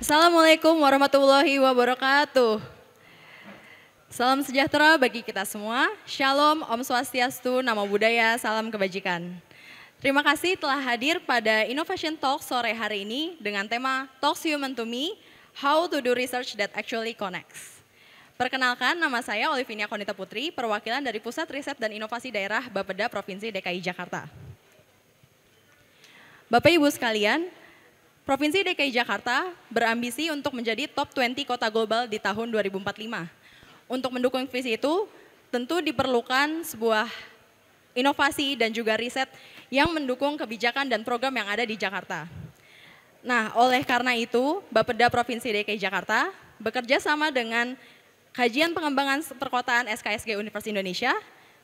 Assalamualaikum warahmatullahi wabarakatuh. Salam sejahtera bagi kita semua. Shalom, Om Swastiastu, Namo Buddhaya, salam kebajikan. Terima kasih telah hadir pada Innovation Talk sore hari ini dengan tema Talks Human to Me, How to do Research that Actually Connects. Perkenalkan, nama saya Olivinia Konita Putri, perwakilan dari Pusat Riset dan Inovasi Daerah Bapeda Provinsi DKI Jakarta. Bapak Ibu sekalian, Provinsi DKI Jakarta berambisi untuk menjadi top 20 kota global di tahun 2045. Untuk mendukung visi itu, tentu diperlukan sebuah inovasi dan juga riset yang mendukung kebijakan dan program yang ada di Jakarta. Nah, oleh karena itu, Bapeda Provinsi DKI Jakarta bekerja sama dengan Kajian Pengembangan Perkotaan SKSG Universitas Indonesia,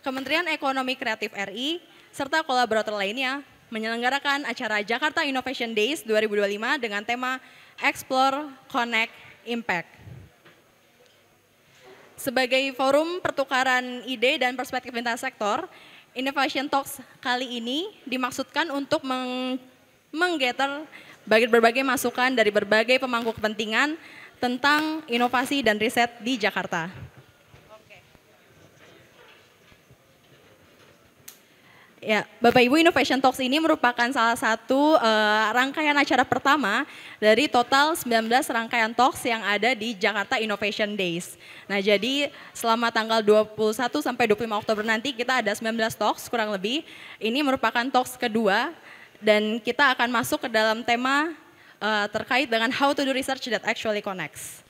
Kementerian Ekonomi Kreatif RI, serta kolaborator lainnya menyelenggarakan acara Jakarta Innovation Days 2025 dengan tema Explore, Connect, Impact. Sebagai forum pertukaran ide dan perspektif lintas sektor, Innovation Talks kali ini dimaksudkan untuk menggather berbagai masukan dari berbagai pemangku kepentingan tentang inovasi dan riset di Jakarta. Ya, Bapak Ibu, Innovation Talks ini merupakan salah satu rangkaian acara pertama dari total 19 rangkaian talks yang ada di Jakarta Innovation Days. Nah, jadi selama tanggal 21 sampai 25 Oktober nanti kita ada 19 talks kurang lebih. Ini merupakan talks kedua dan kita akan masuk ke dalam tema terkait dengan how to do research that actually connects.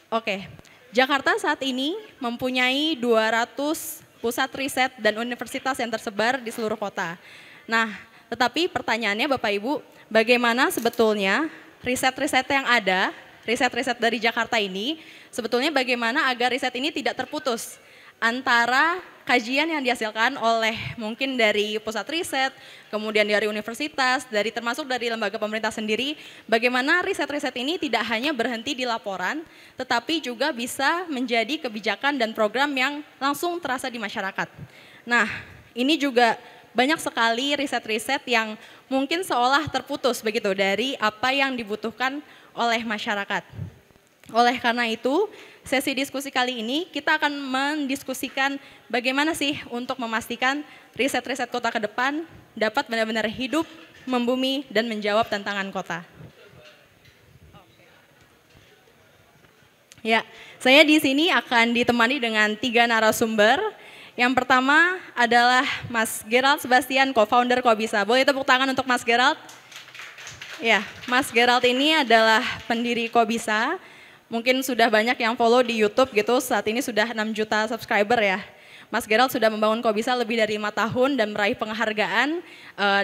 Oke, Jakarta saat ini mempunyai 200 pusat riset dan universitas yang tersebar di seluruh kota. Nah, tetapi pertanyaannya Bapak Ibu, bagaimana sebetulnya riset-riset yang ada, riset-riset dari Jakarta ini, sebetulnya bagaimana agar riset ini tidak terputus antara kajian yang dihasilkan oleh mungkin dari pusat riset, kemudian dari universitas, termasuk dari lembaga pemerintah sendiri, bagaimana riset-riset ini tidak hanya berhenti di laporan, tetapi juga bisa menjadi kebijakan dan program yang langsung terasa di masyarakat. Nah, ini juga banyak sekali riset-riset yang mungkin seolah terputus begitu dari apa yang dibutuhkan oleh masyarakat. Oleh karena itu, sesi diskusi kali ini kita akan mendiskusikan bagaimana sih untuk memastikan riset-riset kota ke depan dapat benar-benar hidup, membumi, dan menjawab tantangan kota. Ya, saya di sini akan ditemani dengan 3 narasumber. Yang pertama adalah Mas Gerald Sebastian, co-founder Kobisa. Boleh tepuk tangan untuk Mas Gerald? Ya, Mas Gerald ini adalah pendiri Kobisa. Mungkin sudah banyak yang follow di YouTube gitu, saat ini sudah 6 juta subscriber ya. Mas Gerald sudah membangun Kobisa lebih dari 5 tahun dan meraih penghargaan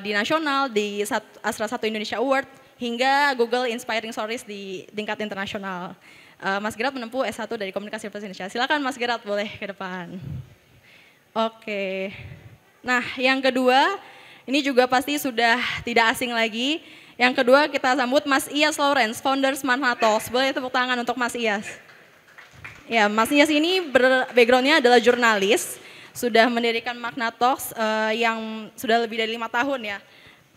di nasional, di Astra 1 Indonesia Award, hingga Google Inspiring Stories di tingkat internasional. Mas Gerald menempuh S1 dari Komunikasi Universitas Indonesia. Silakan Mas Gerald, boleh ke depan. Oke, nah yang kedua, ini juga pasti sudah tidak asing lagi. Yang kedua kita sambut Mas Iyas Lawrence, founder Magna Talks. Boleh tepuk tangan untuk Mas Iyas. Ya, Mas Iyas ini backgroundnya adalah jurnalis, sudah mendirikan Magna Talks yang sudah lebih dari 5 tahun ya.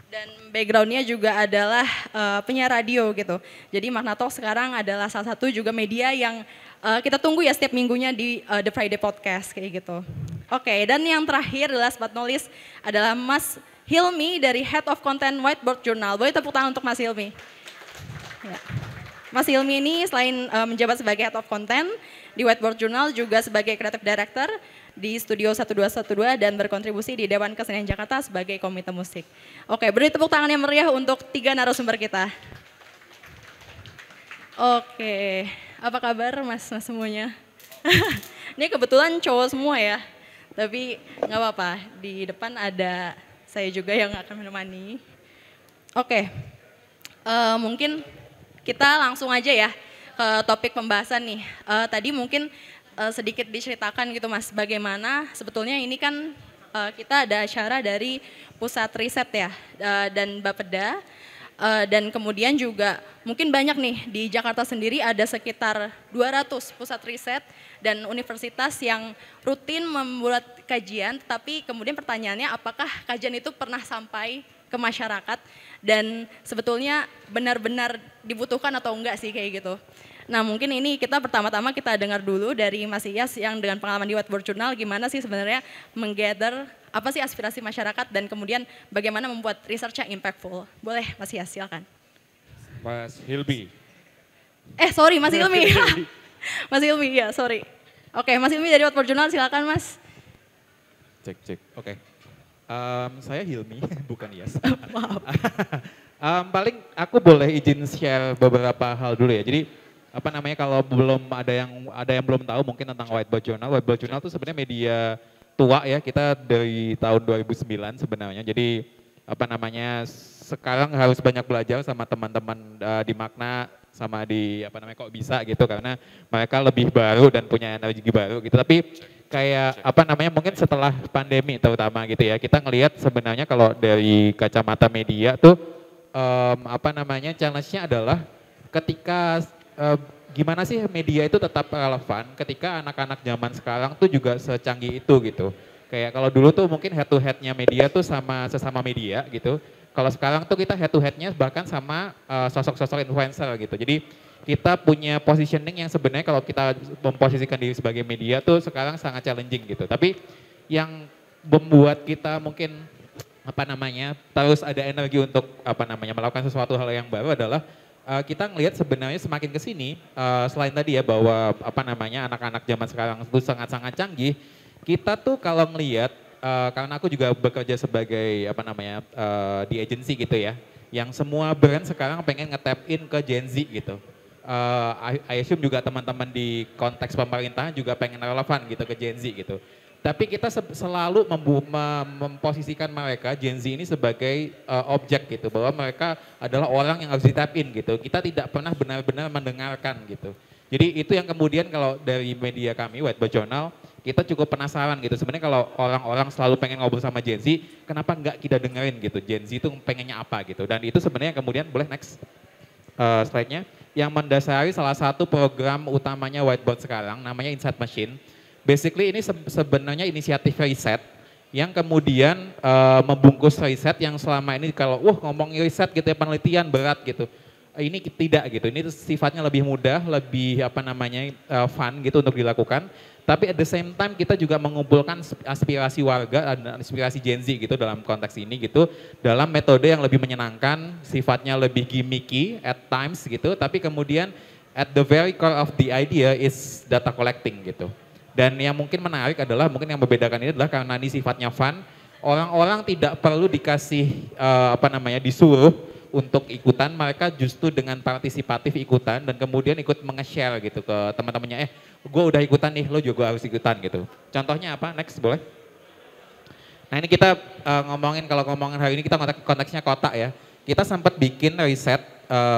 Dan backgroundnya juga adalah penyiar radio gitu. Jadi Magna Talks sekarang adalah salah satu juga media yang kita tunggu ya setiap minggunya di The Friday Podcast kayak gitu. Oke, dan yang terakhir last but not least adalah Mas Hilmi dari Head of Content Whiteboard Journal. Boleh tepuk tangan untuk Mas Hilmi. Ya. Mas Hilmi ini selain menjabat sebagai Head of Content di Whiteboard Journal, juga sebagai Creative Director di Studio 1212 dan berkontribusi di Dewan Kesenian Jakarta sebagai komite musik. Oke, beri tepuk tangan yang meriah untuk 3 narasumber kita. Oke, apa kabar mas semuanya? Ini kebetulan cowok semua ya, tapi nggak apa-apa, di depan ada saya juga yang akan menemani. Oke, mungkin kita langsung aja ya ke topik pembahasan nih. Tadi mungkin sedikit diceritakan gitu mas, bagaimana sebetulnya ini kan kita ada acara dari pusat riset ya dan Bapeda. Dan kemudian juga mungkin banyak nih di Jakarta sendiri ada sekitar 200 pusat riset dan universitas yang rutin membuat kajian, tapi kemudian pertanyaannya apakah kajian itu pernah sampai ke masyarakat dan sebetulnya benar-benar dibutuhkan atau enggak sih kayak gitu. Nah mungkin ini kita pertama-tama kita dengar dulu dari Mas Iyas yang dengan pengalaman di Whiteboard Journal gimana sih sebenarnya menggather apa sih aspirasi masyarakat dan kemudian bagaimana membuat research yang impactful. Boleh Mas Iyas silakan. Mas Hilmi. Sorry Mas Hilmi. Mas Hilmi ya sorry. Oke Mas Hilmi dari Whiteboard Journal silakan Mas. Cek. Oke. Saya Hilmi, bukan Iyas. Maaf. Paling aku boleh izin share beberapa hal dulu ya. Jadi apa namanya kalau belum ada yang belum tahu mungkin tentang Whiteboard Journal. Whiteboard Journal itu sebenarnya media tua ya. Kita dari tahun 2009 sebenarnya. Jadi apa namanya sekarang harus banyak belajar sama teman-teman di Magna sama di apa namanya kok bisa gitu karena mereka lebih baru dan punya energi baru gitu. Tapi kayak apa namanya mungkin setelah pandemi terutama gitu ya kita ngelihat sebenarnya kalau dari kacamata media tuh apa namanya challenge-nya adalah ketika gimana sih media itu tetap relevan ketika anak-anak zaman sekarang tuh juga secanggih itu gitu. Kayak kalau dulu tuh mungkin head to head-nya media tuh sama sesama media gitu. Kalau sekarang tuh kita head to head-nya bahkan sama sosok-sosok influencer gitu. Jadi kita punya positioning yang sebenarnya kalau kita memposisikan diri sebagai media tuh sekarang sangat challenging gitu. Tapi yang membuat kita mungkin apa namanya terus ada energi untuk apa namanya melakukan sesuatu hal yang baru adalah kita ngelihat sebenarnya semakin ke sini selain tadi ya bahwa apa namanya anak-anak zaman sekarang itu sangat-sangat canggih, kita tuh kalau ngelihat karena aku juga bekerja sebagai apa namanya di agency gitu ya, yang semua brand sekarang pengen nge-tap in ke Gen Z gitu. I assume juga teman-teman di konteks pemerintahan juga pengen relevan gitu ke Gen Z gitu. Tapi kita selalu memposisikan mereka Gen Z ini sebagai objek gitu, bahwa mereka adalah orang yang harus di-tap in gitu. Kita tidak pernah benar-benar mendengarkan gitu. Jadi itu yang kemudian kalau dari media kami, Whiteboard Journal, kita cukup penasaran gitu. Sebenarnya kalau orang-orang selalu pengen ngobrol sama Gen Z, kenapa enggak kita dengerin gitu, Gen Z itu pengennya apa gitu. Dan itu sebenarnya kemudian, boleh next slide-nya, yang mendasari salah satu program utamanya Whiteboard sekarang, namanya Insight Machine. Basically ini sebenarnya inisiatif riset yang kemudian membungkus riset yang selama ini kalau ngomong riset gitu ya penelitian berat gitu. Ini tidak gitu, ini sifatnya lebih mudah, lebih apa namanya fun gitu untuk dilakukan. Tapi at the same time kita juga mengumpulkan aspirasi warga dan aspirasi Gen Z gitu dalam konteks ini gitu. Dalam metode yang lebih menyenangkan, sifatnya lebih gimmicky at times gitu. Tapi kemudian at the very core of the idea is data collecting gitu. Dan yang mungkin menarik adalah, mungkin yang membedakan ini adalah karena ini sifatnya fun, orang-orang tidak perlu dikasih disuruh untuk ikutan, mereka justru dengan partisipatif ikutan dan kemudian ikut menge-share gitu ke teman-temannya, gue udah ikutan nih, lo juga harus ikutan gitu. Contohnya apa? Next boleh? Nah ini kita kalau ngomongin hari ini kita konteksnya kota ya. Kita sempat bikin riset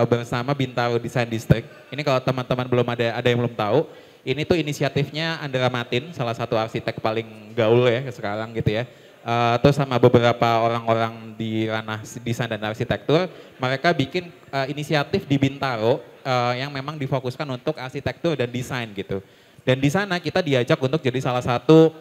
bersama Bintaro Design District. Ini kalau teman-teman belum ada yang belum tahu, ini tuh inisiatifnya Andra Matin, salah satu arsitek paling gaul ya sekarang gitu ya. Terus sama beberapa orang-orang di ranah desain dan arsitektur, mereka bikin inisiatif di Bintaro yang memang difokuskan untuk arsitektur dan desain gitu. Dan di sana kita diajak untuk jadi salah satu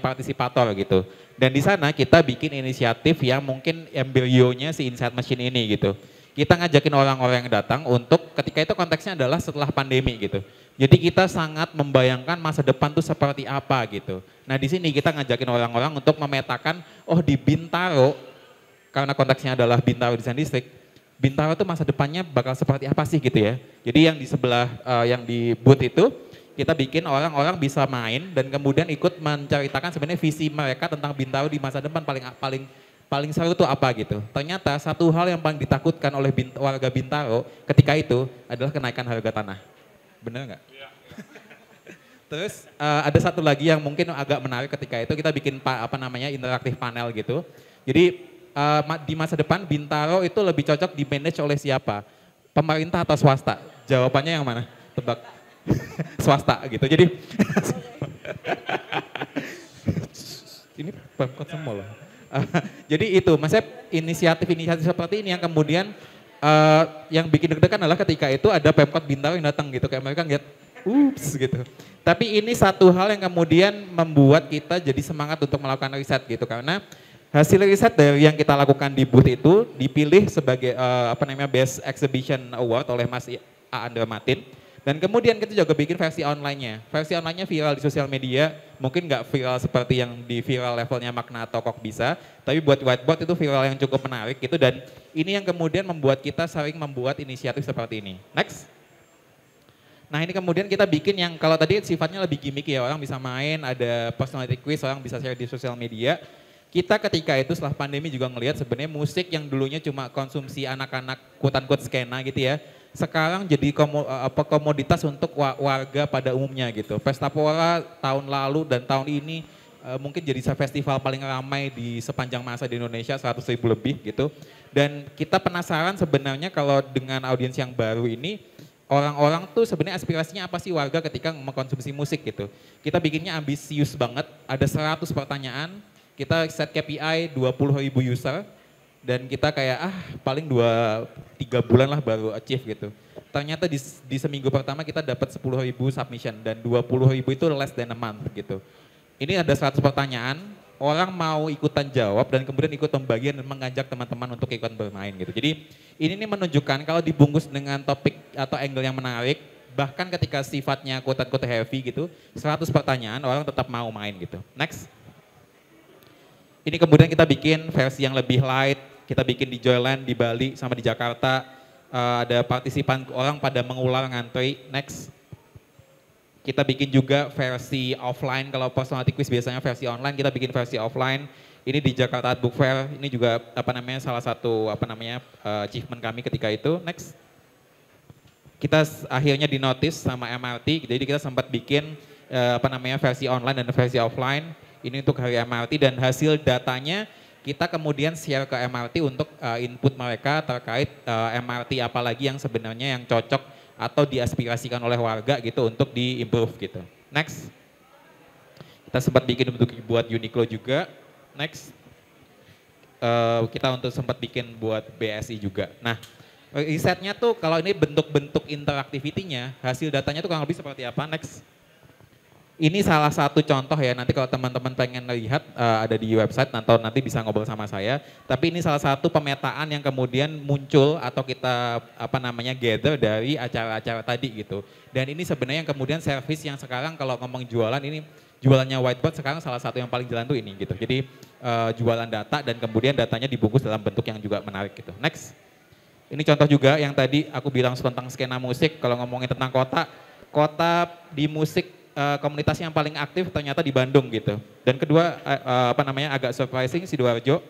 partisipator gitu. Dan di sana kita bikin inisiatif yang mungkin embryonya si Insight Machine ini gitu. Kita ngajakin orang-orang yang datang untuk ketika itu konteksnya adalah setelah pandemi gitu. Jadi kita sangat membayangkan masa depan tuh seperti apa gitu. Nah di sini kita ngajakin orang-orang untuk memetakan, di Bintaro, karena konteksnya adalah Bintaro Design District, Bintaro tuh masa depannya bakal seperti apa sih gitu ya. Jadi yang di sebelah, yang di booth itu, kita bikin orang-orang bisa main dan kemudian ikut menceritakan sebenarnya visi mereka tentang Bintaro di masa depan paling seru tuh apa gitu. Ternyata satu hal yang paling ditakutkan oleh warga Bintaro ketika itu adalah kenaikan harga tanah. Bener nggak? Ya. Terus ada satu lagi yang mungkin agak menarik ketika itu kita bikin interaktif panel gitu. Jadi di masa depan Bintaro itu lebih cocok di manage oleh siapa? Pemerintah atau swasta? Jawabannya yang mana? Tebak. Swasta gitu. Jadi ini Pemkot semua loh. Jadi itu, maksudnya inisiatif seperti ini yang kemudian yang bikin deg-degan adalah ketika itu ada Pemkot Bintaro yang datang gitu, kayak mereka ngeliat, ups gitu. Tapi ini satu hal yang kemudian membuat kita jadi semangat untuk melakukan riset gitu, karena Hasil riset dari yang kita lakukan di booth itu dipilih sebagai Best Exhibition Award oleh Mas Andra Martin. Dan kemudian kita juga bikin versi online-nya. Versi online-nya viral di sosial media, mungkin nggak viral seperti yang di viral levelnya Magna atau Kok bisa, tapi buat whiteboard itu viral yang cukup menarik gitu, dan ini yang kemudian membuat kita sering membuat inisiatif seperti ini. Next. Nah ini kemudian kita bikin yang kalau tadi sifatnya lebih gimmick ya, orang bisa main, ada personality quiz, orang bisa share di sosial media. Kita ketika itu setelah pandemi juga ngelihat sebenarnya musik yang dulunya cuma konsumsi anak-anak quote-unquote skena gitu ya, sekarang jadi komoditas untuk warga pada umumnya gitu. Pesta Pora tahun lalu dan tahun ini mungkin jadi festival paling ramai di sepanjang masa di Indonesia, 100.000 lebih gitu. Dan kita penasaran sebenarnya kalau dengan audiens yang baru ini, orang-orang tuh sebenarnya aspirasinya apa sih warga ketika mengkonsumsi musik gitu. Kita bikinnya ambisius banget, ada 100 pertanyaan, kita set KPI 20.000 user, dan kita kayak paling 2-3 bulan lah baru achieve gitu. Ternyata di seminggu pertama kita dapat 10.000 submission dan 20.000 itu less than a month gitu. Ini ada 100 pertanyaan, orang mau ikutan jawab dan kemudian ikut pembagian dan mengajak teman-teman untuk ikut bermain gitu. Jadi ini nih menunjukkan kalau dibungkus dengan topik atau angle yang menarik, bahkan ketika sifatnya quote-unquote heavy gitu, 100 pertanyaan orang tetap mau main gitu. Next. Ini kemudian kita bikin versi yang lebih light, kita bikin di Joyland, di Bali, sama di Jakarta. Ada partisipan orang pada mengular ngantri. Next. Kita bikin juga versi offline, kalau personality quiz biasanya versi online, kita bikin versi offline. Ini di Jakarta Art Book Fair, ini juga salah satu achievement kami ketika itu. Next. Kita akhirnya di notice sama MRT, jadi kita sempat bikin versi online dan versi offline. Ini untuk hari MRT dan hasil datanya kita kemudian share ke MRT untuk input mereka terkait MRT apalagi yang sebenarnya yang cocok atau diaspirasikan oleh warga gitu untuk di-improve gitu. Next. Kita sempat bikin untuk buat Uniqlo juga. Next. Kita untuk sempat bikin buat BSI juga. Nah, risetnya tuh kalau ini bentuk-bentuk interaktivitinya, hasil datanya tuh kurang lebih seperti apa? Next. Ini salah satu contoh ya, nanti kalau teman-teman pengen lihat ada di website atau nanti bisa ngobrol sama saya. Tapi ini salah satu pemetaan yang kemudian muncul atau kita gather dari acara-acara tadi gitu. Dan ini sebenarnya yang kemudian service yang sekarang kalau ngomong jualan ini, jualannya whiteboard sekarang salah satu yang paling jalan tuh ini gitu. Jadi jualan data dan kemudian datanya dibungkus dalam bentuk yang juga menarik gitu. Next. Ini contoh juga yang tadi aku bilang tentang skena musik, kalau ngomongin tentang kota di musik komunitas yang paling aktif ternyata di Bandung gitu. Dan kedua agak surprising Sidoarjo,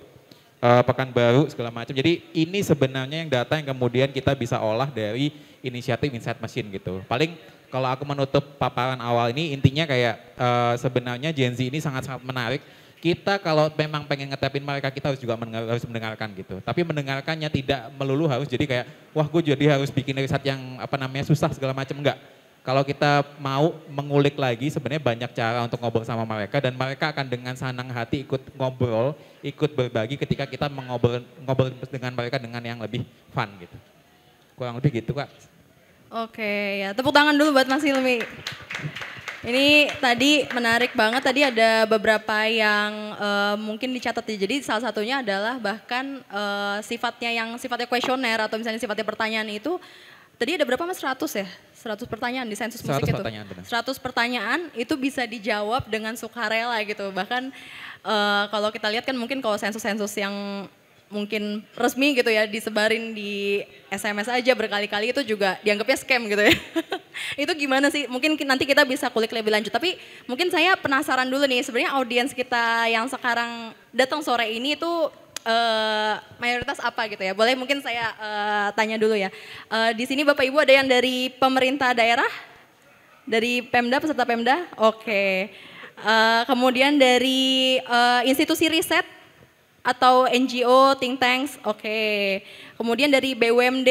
Pekanbaru segala macam. Jadi ini sebenarnya yang data yang kemudian kita bisa olah dari inisiatif Inside Machine gitu. Paling kalau aku menutup paparan awal ini intinya kayak sebenarnya Gen Z ini sangat-sangat menarik. Kita kalau memang pengen ngetapin mereka kita harus juga harus mendengarkan gitu. Tapi mendengarkannya tidak melulu harus jadi kayak wah gue jadi harus bikin riset yang susah segala macam, enggak. Kalau kita mau mengulik lagi sebenarnya banyak cara untuk ngobrol sama mereka dan mereka akan dengan senang hati ikut ngobrol, ikut berbagi ketika kita ngobrol dengan mereka dengan yang lebih fun gitu. Kurang lebih gitu Kak. Oke ya, tepuk tangan dulu buat Mas Hilmi. Ini tadi menarik banget, tadi ada beberapa yang mungkin dicatat. Jadi salah satunya adalah bahkan sifatnya kuesioner atau misalnya sifatnya pertanyaan itu, tadi ada berapa Mas? 100 ya? 100 pertanyaan di sensus musik itu. 100 pertanyaan itu bisa dijawab dengan sukarela gitu. Bahkan kalau kita lihat kan mungkin kalau sensus-sensus yang mungkin resmi gitu ya disebarin di SMS aja berkali-kali itu juga dianggapnya scam gitu ya. Itu gimana sih? Mungkin nanti kita bisa kulik lebih lanjut. Tapi mungkin saya penasaran dulu nih, sebenarnya audiens kita yang sekarang datang sore ini itu mayoritas apa gitu ya? Boleh mungkin saya tanya dulu ya. Di sini Bapak Ibu ada yang dari pemerintah daerah? Dari Pemda, peserta Pemda? Oke. Kemudian dari institusi riset atau NGO, think tanks? Oke. Kemudian dari BUMD?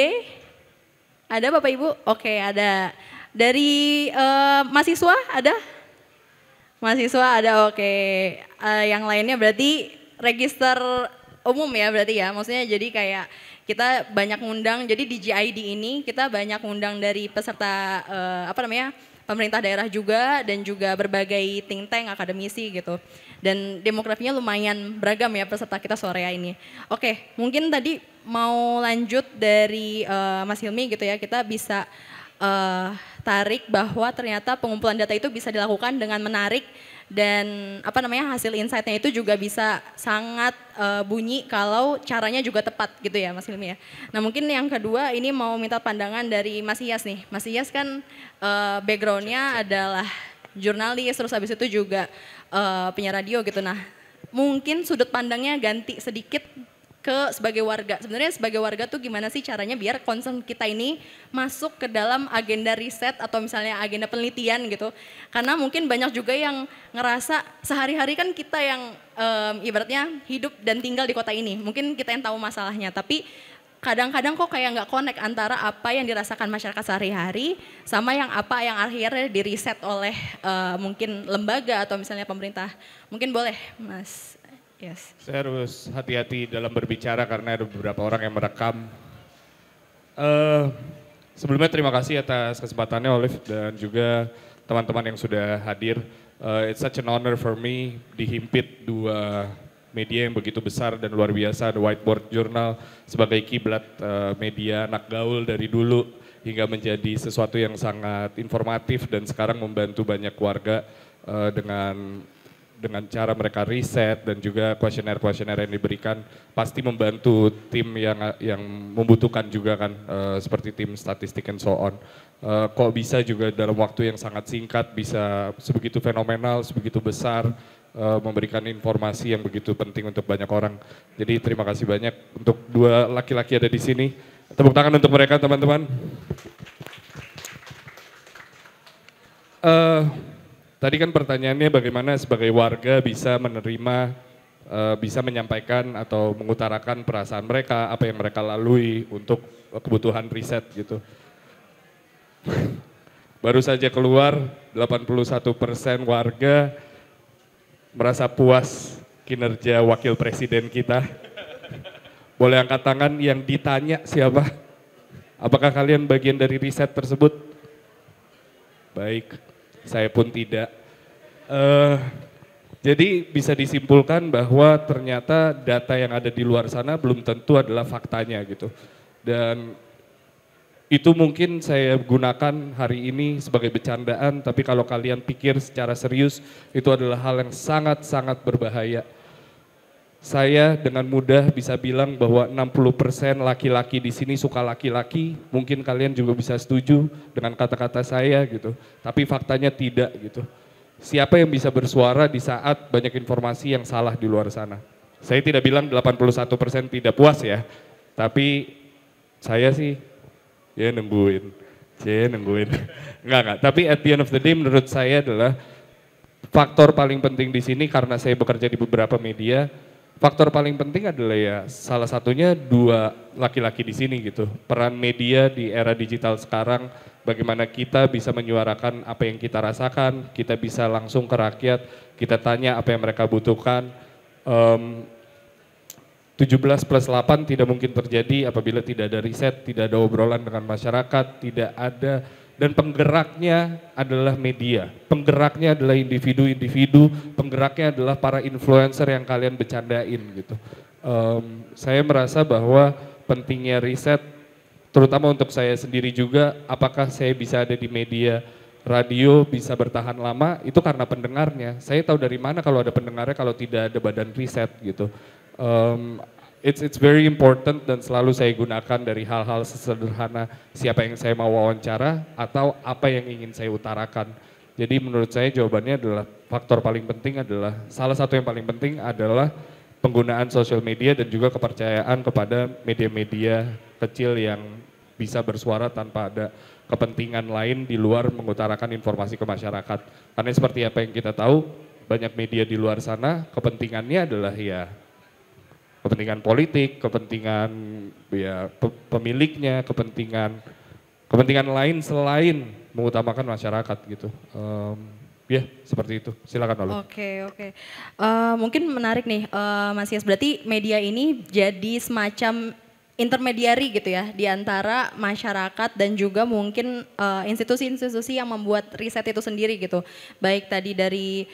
Ada Bapak Ibu? Oke, ada. Dari mahasiswa ada? Mahasiswa ada, oke. Yang lainnya berarti register umum ya berarti ya, maksudnya jadi kayak kita banyak ngundang, jadi di GID ini kita banyak ngundang dari peserta pemerintah daerah juga dan juga berbagai think tank, akademisi gitu. Dan demografinya lumayan beragam ya peserta kita sore ini. Oke, mungkin tadi mau lanjut dari Mas Hilmi gitu ya, kita bisa tarik bahwa ternyata pengumpulan data itu bisa dilakukan dengan menarik dan hasil insight-nya itu juga bisa sangat bunyi kalau caranya juga tepat gitu ya Mas Hilmi ya. Nah mungkin yang kedua ini mau minta pandangan dari Mas Iyas nih. Mas Iyas kan background-nya adalah jurnalis, terus habis itu juga penyiar radio gitu. Nah mungkin sudut pandangnya ganti sedikit ke sebagai warga. Sebenarnya sebagai warga tuh gimana sih caranya biar concern kita ini masuk ke dalam agenda riset atau misalnya agenda penelitian gitu. Karena mungkin banyak juga yang ngerasa sehari-hari kan kita yang ibaratnya hidup dan tinggal di kota ini. Mungkin kita yang tahu masalahnya, tapi kadang-kadang kok kayak nggak connect antara apa yang dirasakan masyarakat sehari-hari sama yang akhirnya diriset oleh mungkin lembaga atau misalnya pemerintah. Mungkin boleh Mas. Yes. Saya harus hati-hati dalam berbicara karena ada beberapa orang yang merekam. Sebelumnya terima kasih atas kesempatannya Olive dan juga teman-teman yang sudah hadir. It's such an honor for me dihimpit dua media yang begitu besar dan luar biasa, The Whiteboard Journal sebagai kiblat media anak gaul dari dulu hingga menjadi sesuatu yang sangat informatif dan sekarang membantu banyak warga dengan cara mereka riset dan juga kuesioner-kuesioner yang diberikan pasti membantu tim yang membutuhkan juga kan seperti tim statistik and so on. Kok bisa juga dalam waktu yang sangat singkat bisa sebegitu fenomenal, sebegitu besar memberikan informasi yang begitu penting untuk banyak orang. Jadi terima kasih banyak untuk dua laki-laki ada di sini. Tepuk tangan untuk mereka teman-teman. Tadi kan pertanyaannya bagaimana sebagai warga bisa menerima, bisa menyampaikan atau mengutarakan perasaan mereka, apa yang mereka lalui untuk kebutuhan riset gitu. Baru saja keluar 81% warga merasa puas kinerja wakil presiden kita. Boleh angkat tangan yang ditanya siapa? Apakah kalian bagian dari riset tersebut? Baik. Saya pun tidak. Jadi bisa disimpulkan bahwa ternyata data yang ada di luar sana belum tentu adalah faktanya gitu. Dan itu mungkin saya gunakan hari ini sebagai bercandaan, tapi kalau kalian pikir secara serius itu adalah hal yang sangat-sangat berbahaya. Saya dengan mudah bisa bilang bahwa 60% laki-laki di sini suka laki-laki, mungkin kalian juga bisa setuju dengan kata-kata saya gitu. Tapi faktanya tidak gitu. Siapa yang bisa bersuara di saat banyak informasi yang salah di luar sana? Saya tidak bilang 81% tidak puas ya, tapi saya sih ya nungguin. Enggak. Tapi at the end of the day menurut saya adalah faktor paling penting di sini karena saya bekerja di beberapa media. Faktor paling penting adalah ya salah satunya dua laki-laki di sini gitu. Peran media di era digital sekarang, bagaimana kita bisa menyuarakan apa yang kita rasakan, kita bisa langsung ke rakyat, kita tanya apa yang mereka butuhkan. 17+8 tidak mungkin terjadi apabila tidak ada riset, tidak ada obrolan dengan masyarakat, tidak ada. Dan penggeraknya adalah media, penggeraknya adalah individu-individu, penggeraknya adalah para influencer yang kalian bercandain gitu. Saya merasa bahwa pentingnya riset, terutama untuk saya sendiri juga, apakah saya bisa ada di media radio bisa bertahan lama, itu karena pendengarnya. Saya tahu dari mana kalau ada pendengarnya kalau tidak ada badan riset gitu. It's very important dan selalu saya gunakan dari hal-hal sesederhana siapa yang saya mau wawancara atau apa yang ingin saya utarakan. Jadi menurut saya jawabannya adalah faktor paling penting adalah, salah satu yang paling penting adalah penggunaan sosial media dan juga kepercayaan kepada media-media kecil yang bisa bersuara tanpa ada kepentingan lain di luar mengutarakan informasi ke masyarakat. Karena seperti apa yang kita tahu, banyak media di luar sana kepentingannya adalah ya kepentingan politik, kepentingan ya pemiliknya, kepentingan lain selain mengutamakan masyarakat gitu. Ya seperti itu. Silakan Lalu. Oke. Mungkin menarik nih Mas Yas. Berarti media ini jadi semacam intermediary gitu ya di antara masyarakat dan juga mungkin institusi-institusi yang membuat riset itu sendiri gitu. Baik tadi dari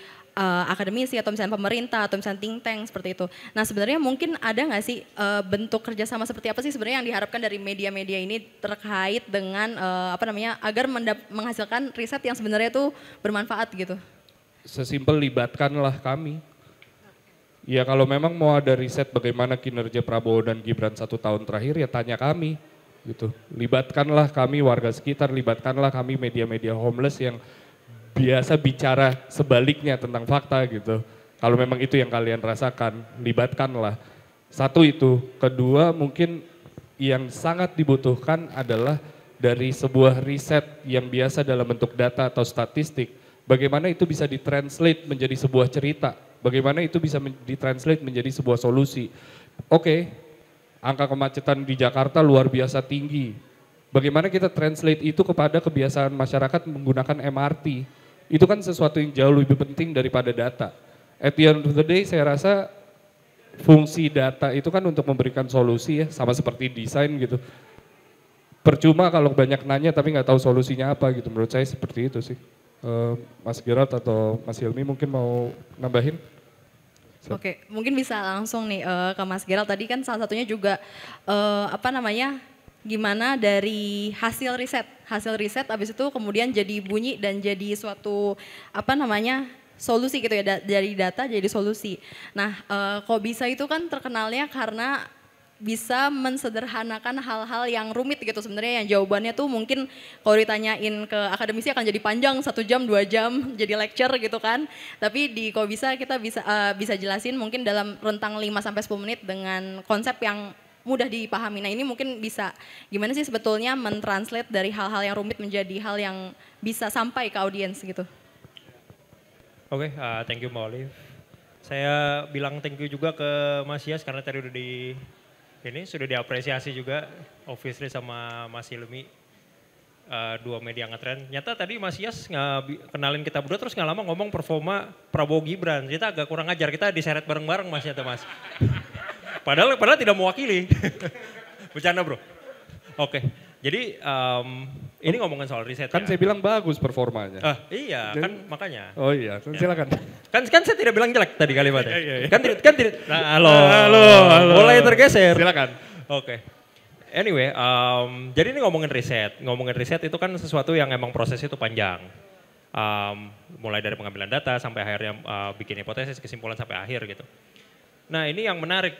akademisi atau misalnya pemerintah atau misalnya think tank seperti itu. Nah sebenarnya mungkin ada nggak sih bentuk kerjasama seperti apa sih sebenarnya yang diharapkan dari media-media ini terkait dengan apa namanya agar menghasilkan riset yang sebenarnya itu bermanfaat gitu? Sesimpel libatkanlah kami. Ya kalau memang mau ada riset bagaimana kinerja Prabowo dan Gibran 1 tahun terakhir ya tanya kami gitu. Libatkanlah kami warga sekitar, libatkanlah kami media-media homeless yang biasa bicara sebaliknya tentang fakta gitu. Kalau memang itu yang kalian rasakan, libatkanlah. Satu itu. Kedua mungkin yang sangat dibutuhkan adalah dari sebuah riset yang biasa dalam bentuk data atau statistik. Bagaimana itu bisa ditranslate menjadi sebuah cerita. Bagaimana itu bisa ditranslate menjadi sebuah solusi. Oke, angka kemacetan di Jakarta luar biasa tinggi. Bagaimana kita translate itu kepada kebiasaan masyarakat menggunakan MRT. Itu kan sesuatu yang jauh lebih penting daripada data. At the end of the day saya rasa fungsi data itu kan untuk memberikan solusi ya, sama seperti desain gitu. Percuma kalau banyak nanya tapi nggak tahu solusinya apa gitu, menurut saya seperti itu sih. Mas Gerald atau Mas Hilmi mungkin mau nambahin? Oke, mungkin bisa langsung nih ke Mas Gerald. Tadi kan salah satunya juga apa namanya, gimana dari hasil riset habis itu kemudian jadi bunyi dan jadi suatu apa namanya solusi gitu ya, dari data jadi solusi. Nah kok bisa itu kan terkenalnya karena bisa mensederhanakan hal-hal yang rumit gitu sebenarnya, yang jawabannya tuh mungkin kalau ditanyain ke akademisi akan jadi panjang 1 jam 2 jam jadi lecture gitu kan. Tapi di kok bisa kita bisa jelasin mungkin dalam rentang 5 sampai 10 menit dengan konsep yang mudah dipahami. Nah ini mungkin bisa gimana sih sebetulnya mentranslate dari hal-hal yang rumit menjadi hal yang bisa sampai ke audiens gitu. Oke, thank you Mbak Olive. Saya bilang thank you juga ke Mas Yas karena tadi sudah diapresiasi juga obviously sama Mas Hilmi, dua media ngetren. Nyata tadi Mas Yas kenalin kita berdua terus nggak lama ngomong performa Prabowo Gibran. Kita agak kurang ajar, kita diseret bareng-bareng Mas nyata Mas. Padahal tidak mewakili. Bercanda bro. Oke, jadi ini ngomongin soal riset kan ya. saya bilang bagus performanya. Iya, Jadi, kan makanya. Oh iya, silakan. Kan saya tidak bilang jelek tadi kalimatnya. Iya. Kan tidak. Nah, halo. Mulai tergeser. Silakan. Oke. Anyway, jadi ini ngomongin riset. Ngomongin riset itu kan sesuatu yang emang prosesnya itu panjang. Mulai dari pengambilan data sampai akhirnya bikin hipotesis, kesimpulan sampai akhir gitu. Nah ini yang menarik,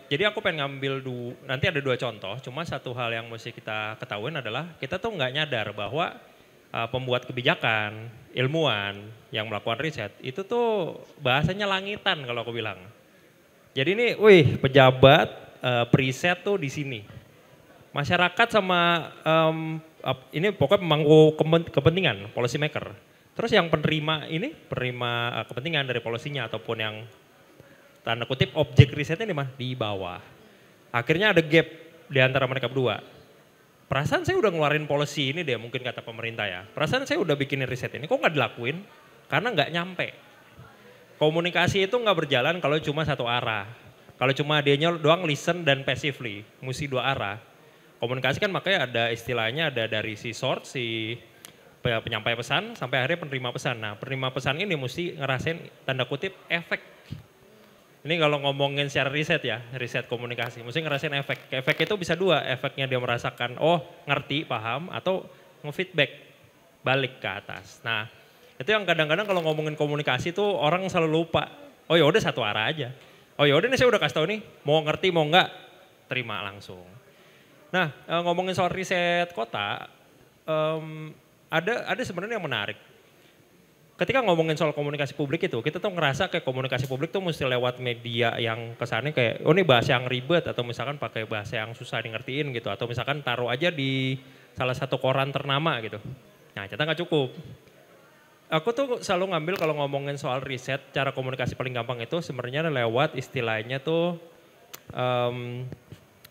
jadi aku pengen ngambil nanti ada 2 contoh, cuma satu hal yang mesti kita ketahuin adalah kita tuh nggak nyadar bahwa pembuat kebijakan, ilmuwan yang melakukan riset itu tuh bahasanya langitan kalau aku bilang. Jadi ini, pejabat periset tuh di sini. Masyarakat sama ini pokoknya pemangku kepentingan, policy maker. Terus yang penerima kepentingan dari polisinya ataupun yang tanda kutip objek risetnya di bawah. Akhirnya ada gap di antara mereka berdua. Perasaan saya udah ngeluarin policy ini deh, mungkin kata pemerintah ya. Perasaan saya udah bikinin riset ini, kok nggak dilakuin? Karena nggak nyampe. Komunikasi itu nggak berjalan kalau cuma satu arah. Kalau cuma dianya doang listen dan passively, mesti 2 arah. Komunikasi kan makanya ada istilahnya, ada dari si source, si penyampai pesan sampai akhirnya penerima pesan. Nah penerima pesan ini mesti ngerasain tanda kutip efek. Ini kalau ngomongin secara riset ya, riset komunikasi, mesti ngerasain efek. Efek itu bisa 2, efeknya dia merasakan, oh ngerti, paham, atau nge-feedback balik ke atas. Nah itu yang kadang-kadang kalau ngomongin komunikasi tuh orang selalu lupa, oh ya udah satu arah aja. Oh ya udah nih saya udah kasih tahu nih, mau ngerti mau enggak, terima langsung. Nah ngomongin soal riset kota, ada sebenarnya yang menarik. Ketika ngomongin soal komunikasi publik itu, kita tuh ngerasa kayak komunikasi publik tuh mesti lewat media yang kesannya kayak, oh ini bahasa yang ribet atau misalkan pakai bahasa yang susah di ngertiin gitu. Atau misalkan taruh aja di salah satu koran ternama gitu. Nah ternyata nggak cukup. Aku tuh selalu ngambil kalau ngomongin soal riset, cara komunikasi paling gampang itu sebenarnya lewat istilahnya tuh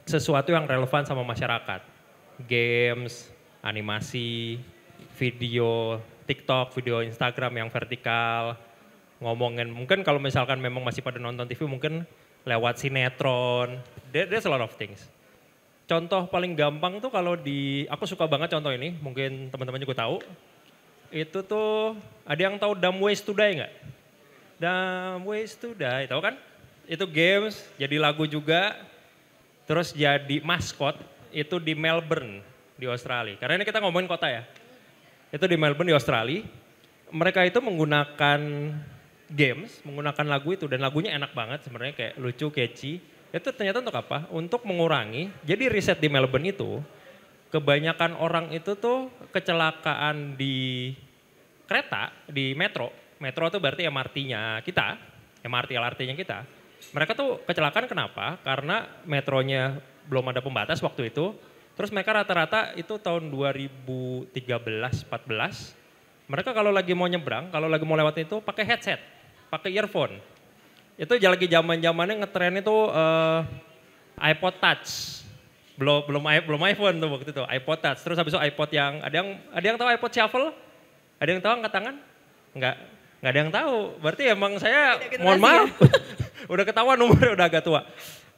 sesuatu yang relevan sama masyarakat. Games, animasi, video, TikTok, video Instagram yang vertikal, ngomongin mungkin kalau misalkan memang masih pada nonton TV mungkin lewat sinetron, there's a lot of things. contoh paling gampang tuh kalau aku suka banget contoh ini, mungkin teman-teman juga tahu. Itu tuh, ada yang tahu Dumb Ways to Die nggak? Dumb Ways to Die, tahu kan? Itu games, jadi lagu juga, terus jadi maskot, itu di Melbourne, di Australia. Karena ini kita ngomongin kota ya. Itu di Melbourne, di Australia. Mereka itu menggunakan games, menggunakan lagu itu, dan lagunya enak banget sebenarnya, kayak lucu, catchy. Itu ternyata untuk apa? Untuk mengurangi, jadi riset di Melbourne itu, kebanyakan orang itu tuh kecelakaan di kereta, di metro. Metro itu berarti MRT-nya kita, MRT LRT-nya kita. Mereka tuh kecelakaan kenapa? Karena metronya belum ada pembatas waktu itu. Terus mereka rata-rata itu tahun 2013-14, mereka kalau lagi mau nyebrang, kalau lagi mau lewat itu pakai headset, pakai earphone. Itu lagi zaman-zamannya ngetren itu iPod Touch. Belum iPhone tuh waktu itu, iPod Touch. Terus habis itu iPod yang ada yang tahu iPod Shuffle? Ada yang tahu angkat tangan? Enggak ada yang tahu. Berarti emang saya mohon maaf. Udah ketahuan umurnya udah agak tua.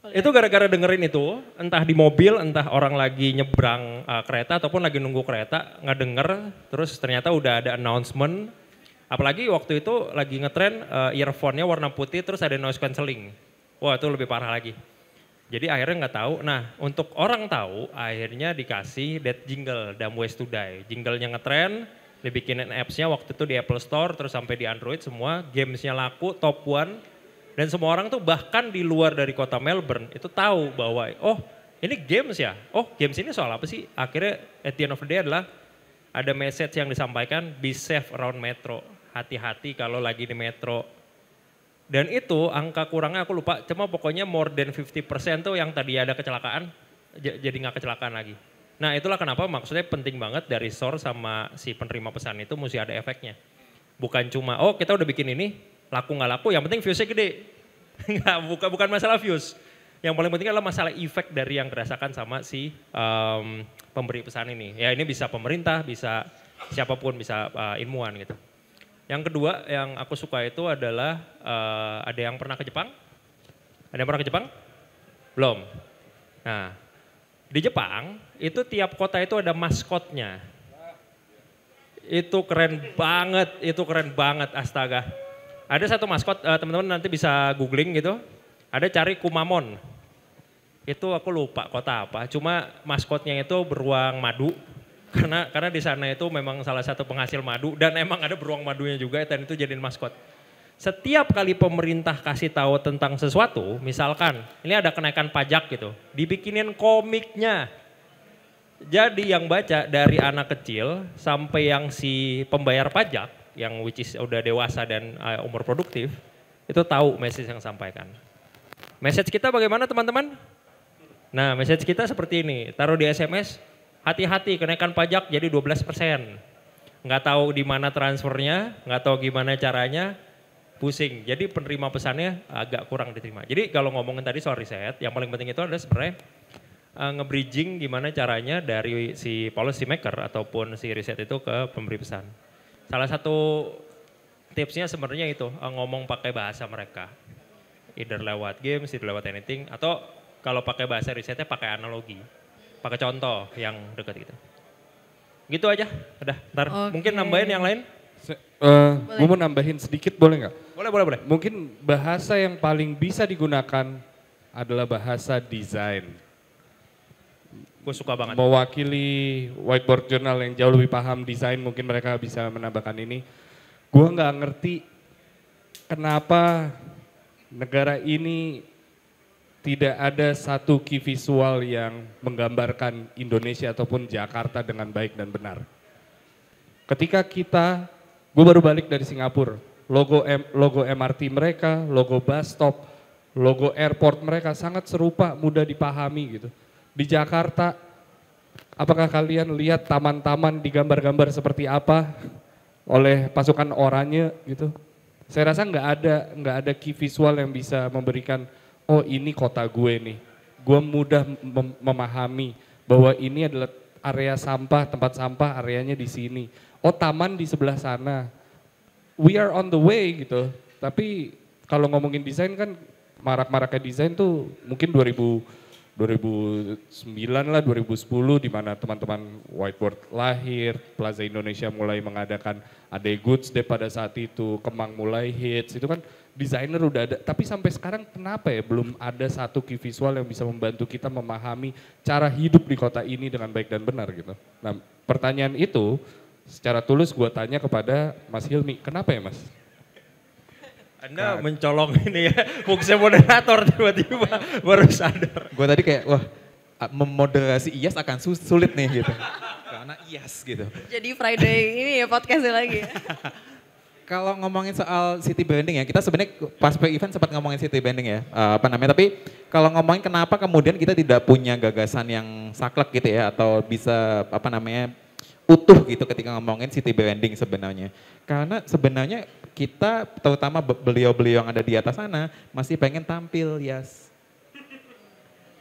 Itu gara-gara dengerin itu, entah di mobil, entah orang lagi nyebrang kereta ataupun lagi nunggu kereta, nggak denger, terus ternyata udah ada announcement. Apalagi waktu itu lagi ngetren earphone-nya warna putih terus ada noise cancelling. Wah itu lebih parah lagi. Jadi akhirnya nggak tahu. Nah untuk orang tahu akhirnya dikasih that jingle, Dumb Ways to Die. Jinglenya ngetren, dibikinin apps-nya waktu itu di Apple Store terus sampai di Android semua. Games-nya laku, top one. Dan semua orang tuh bahkan di luar dari kota Melbourne itu tahu bahwa oh ini games ya. Oh games ini soal apa sih? Akhirnya at the end of the day adalah ada message yang disampaikan be safe around metro. Hati-hati kalau lagi di metro. Dan itu angka kurangnya aku lupa, cuma pokoknya more than 50% tuh yang tadi ada kecelakaan, jadi nggak kecelakaan lagi. Nah itulah kenapa maksudnya penting banget dari source sama si penerima pesan itu mesti ada efeknya. Bukan cuma, oh kita udah bikin ini, laku nggak laku, yang penting viewsnya gede. bukan masalah views. Yang paling penting adalah masalah efek dari yang dirasakan sama si pemberi pesan ini. Ya ini bisa pemerintah, bisa siapapun, bisa ilmuwan gitu. Yang kedua yang aku suka itu adalah ada yang pernah ke Jepang? Ada yang pernah ke Jepang? Belum. Nah, di Jepang itu tiap kota itu ada maskotnya. Itu keren banget, astaga. Ada satu maskot, teman-teman nanti bisa googling gitu. Ada cari Kumamon. Itu aku lupa kota apa, cuma maskotnya itu beruang madu. Karena di sana itu memang salah satu penghasil madu dan emang ada beruang madunya juga dan itu jadiin maskot. Setiap kali pemerintah kasih tahu tentang sesuatu, misalkan ini ada kenaikan pajak gitu, dibikinin komiknya. Jadi yang baca dari anak kecil sampai yang si pembayar pajak, yang which is udah dewasa dan umur produktif, itu tahu message yang disampaikan. Message kita bagaimana teman-teman? Nah message kita seperti ini, taruh di SMS, hati-hati kenaikan pajak jadi 12%. Nggak tahu di mana transfernya, nggak tahu gimana caranya, pusing. Jadi penerima pesannya agak kurang diterima. Jadi kalau ngomongin tadi soal riset, yang paling penting itu adalah sebenarnya nge-bridging gimana caranya dari si policy maker ataupun si riset itu ke pemberi pesan. Salah satu tipsnya sebenarnya itu ngomong pakai bahasa mereka. Either lewat games, either lewat anything, atau kalau pakai bahasa risetnya pakai analogi. Pakai contoh yang dekat gitu. Gitu aja, udah. Ntar mungkin nambahin yang lain. Gue mau nambahin sedikit boleh nggak? Boleh. Mungkin bahasa yang paling bisa digunakan adalah bahasa desain. Gue suka banget. Mewakili Whiteboard Journal yang jauh lebih paham desain, mungkin mereka bisa menambahkan ini. Gue nggak ngerti kenapa negara ini tidak ada satu key visual yang menggambarkan Indonesia ataupun Jakarta dengan baik dan benar. Ketika gue baru balik dari Singapura, logo MRT mereka, logo bus stop, logo airport mereka sangat serupa, mudah dipahami gitu. Di Jakarta, apakah kalian lihat taman-taman digambar-gambar seperti apa oleh pasukan oranye gitu? Saya rasa nggak ada key visual yang bisa memberikan oh ini kota gue nih, gue mudah memahami bahwa ini adalah area sampah, tempat sampah areanya di sini. Oh taman di sebelah sana, we are on the way gitu. Tapi kalau ngomongin desain kan marak-maraknya desain tuh mungkin 2010 2009 lah, 2010 di mana teman-teman Whiteboard lahir, Plaza Indonesia mulai mengadakan Ade Goods Day pada saat itu, Kemang mulai hits, itu kan desainer udah ada. Tapi sampai sekarang kenapa ya belum ada satu key visual yang bisa membantu kita memahami cara hidup di kota ini dengan baik dan benar gitu. Nah pertanyaan itu secara tulus gue tanya kepada Mas Hilmi, kenapa ya Mas? Anda mencolong ini ya, fungsi moderator tiba-tiba baru sadar. Gue tadi kayak wah memoderasi IAS akan sulit nih gitu. Karena IAS gitu. Jadi Friday ini ya podcastnya lagi. Kalau ngomongin soal city branding ya, kita sebenarnya pas pre-event sempat ngomongin city branding ya, tapi kalau ngomongin kenapa kemudian kita tidak punya gagasan yang saklek gitu ya, atau bisa utuh gitu ketika ngomongin city branding sebenarnya. Karena sebenarnya kita terutama beliau-beliau yang ada di atas sana masih pengen tampil, Yas.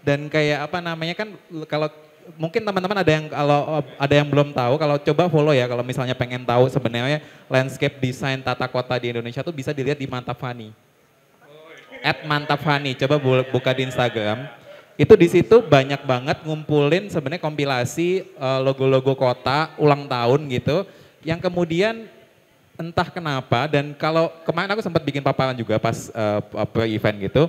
Dan kayak kan kalau mungkin teman-teman ada yang belum tahu, kalau coba follow ya, kalau misalnya pengen tahu sebenarnya landscape design tata kota di Indonesia tuh bisa dilihat di Mantapfani. @Mantapfani, coba buka di Instagram. Itu di situ banyak banget ngumpulin sebenarnya kompilasi logo-logo kota ulang tahun gitu, yang kemudian entah kenapa, dan kalau kemarin aku sempat bikin paparan juga pas pre-event gitu,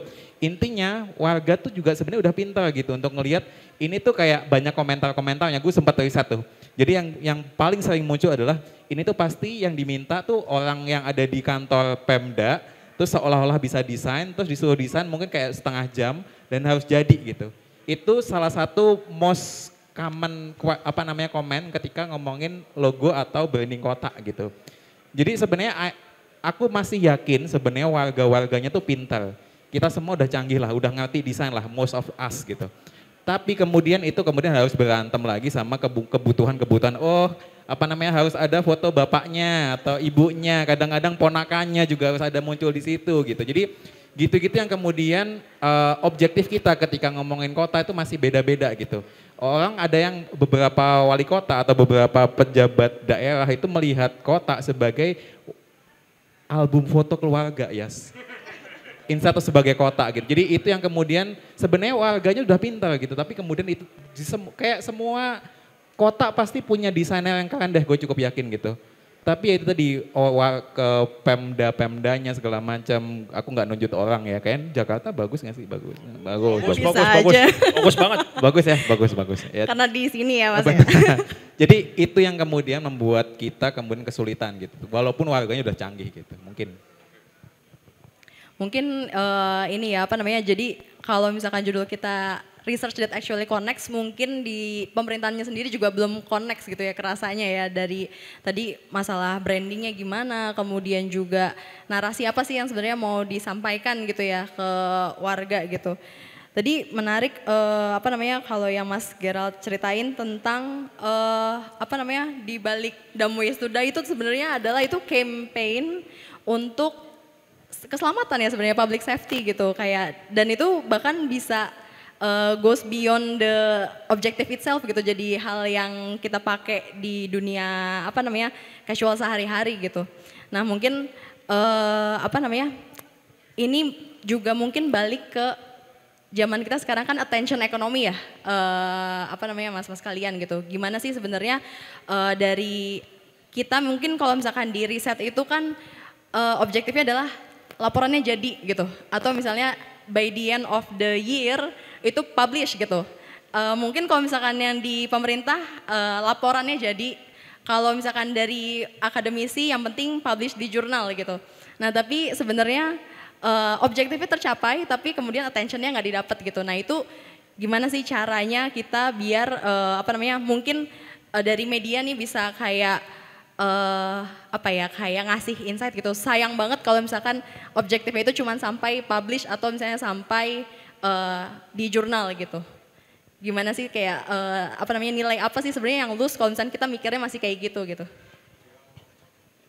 intinya warga tuh juga sebenarnya udah pintar gitu untuk ngelihat ini tuh kayak banyak komentar-komentarnya, gue sempat riset tuh. Jadi yang paling sering muncul adalah ini tuh pasti yang diminta tuh orang yang ada di kantor Pemda, terus seolah-olah bisa desain, terus disuruh desain mungkin kayak setengah jam dan harus jadi gitu. Itu salah satu most common komen ketika ngomongin logo atau branding kota gitu. Jadi sebenarnya aku masih yakin sebenarnya warga-warganya tuh pintar. Kita semua udah canggih lah, udah ngerti desain lah, most of us gitu. Tapi kemudian harus berantem lagi sama kebutuhan-kebutuhan. Harus ada foto bapaknya atau ibunya, kadang-kadang ponakannya juga harus ada muncul di situ gitu. Jadi gitu-gitu yang kemudian objektif kita ketika ngomongin kota itu masih beda-beda gitu. Orang ada yang beberapa wali kota atau beberapa pejabat daerah itu melihat kota sebagai album foto keluarga, Yas. Insta atau sebagai kota gitu. Jadi itu yang kemudian sebenarnya warganya udah pintar gitu, tapi kemudian itu kayak semua kota pasti punya desainer yang keren deh, gue cukup yakin gitu. Tapi ya itu tadi ke Pemda-Pemdanya segala macam, aku nggak nunjuk orang ya, kan Jakarta bagus nggak sih? Bagus. Bagus banget. Bagus. Ya. Karena di sini ya Mas ya. Jadi itu yang kemudian membuat kita kemudian kesulitan gitu, walaupun warganya udah canggih gitu, mungkin jadi kalau misalkan judul kita research that actually connects, mungkin di pemerintahannya sendiri juga belum connects gitu ya kerasanya ya, dari tadi masalah brandingnya gimana, kemudian juga narasi apa sih yang sebenarnya mau disampaikan gitu ya ke warga gitu. Tadi menarik kalau yang Mas Gerald ceritain tentang di balik Dumb Ways to Die itu sebenarnya adalah itu campaign untuk keselamatan ya sebenarnya, public safety gitu kayak, dan itu bahkan bisa goes beyond the objective itself gitu, jadi hal yang kita pakai di dunia casual sehari-hari gitu. Nah mungkin ini juga mungkin balik ke zaman kita sekarang kan attention economy ya, mas-mas kalian gitu. Gimana sih sebenarnya dari kita mungkin kalau misalkan di riset itu kan objektifnya adalah laporannya jadi gitu, atau misalnya by the end of the year itu publish gitu. Mungkin kalau misalkan yang di pemerintah laporannya jadi, kalau misalkan dari akademisi yang penting publish di jurnal gitu. Nah tapi sebenarnya objektifnya tercapai tapi kemudian attentionnya nggak didapat gitu. Nah itu gimana sih caranya kita biar mungkin dari media nih bisa kayak kayak ngasih insight gitu. Sayang banget kalau misalkan objektifnya itu cuma sampai publish atau misalnya sampai di jurnal gitu. Gimana sih kayak nilai apa sih sebenarnya yang lulus kalau misalnya kita mikirnya masih kayak gitu.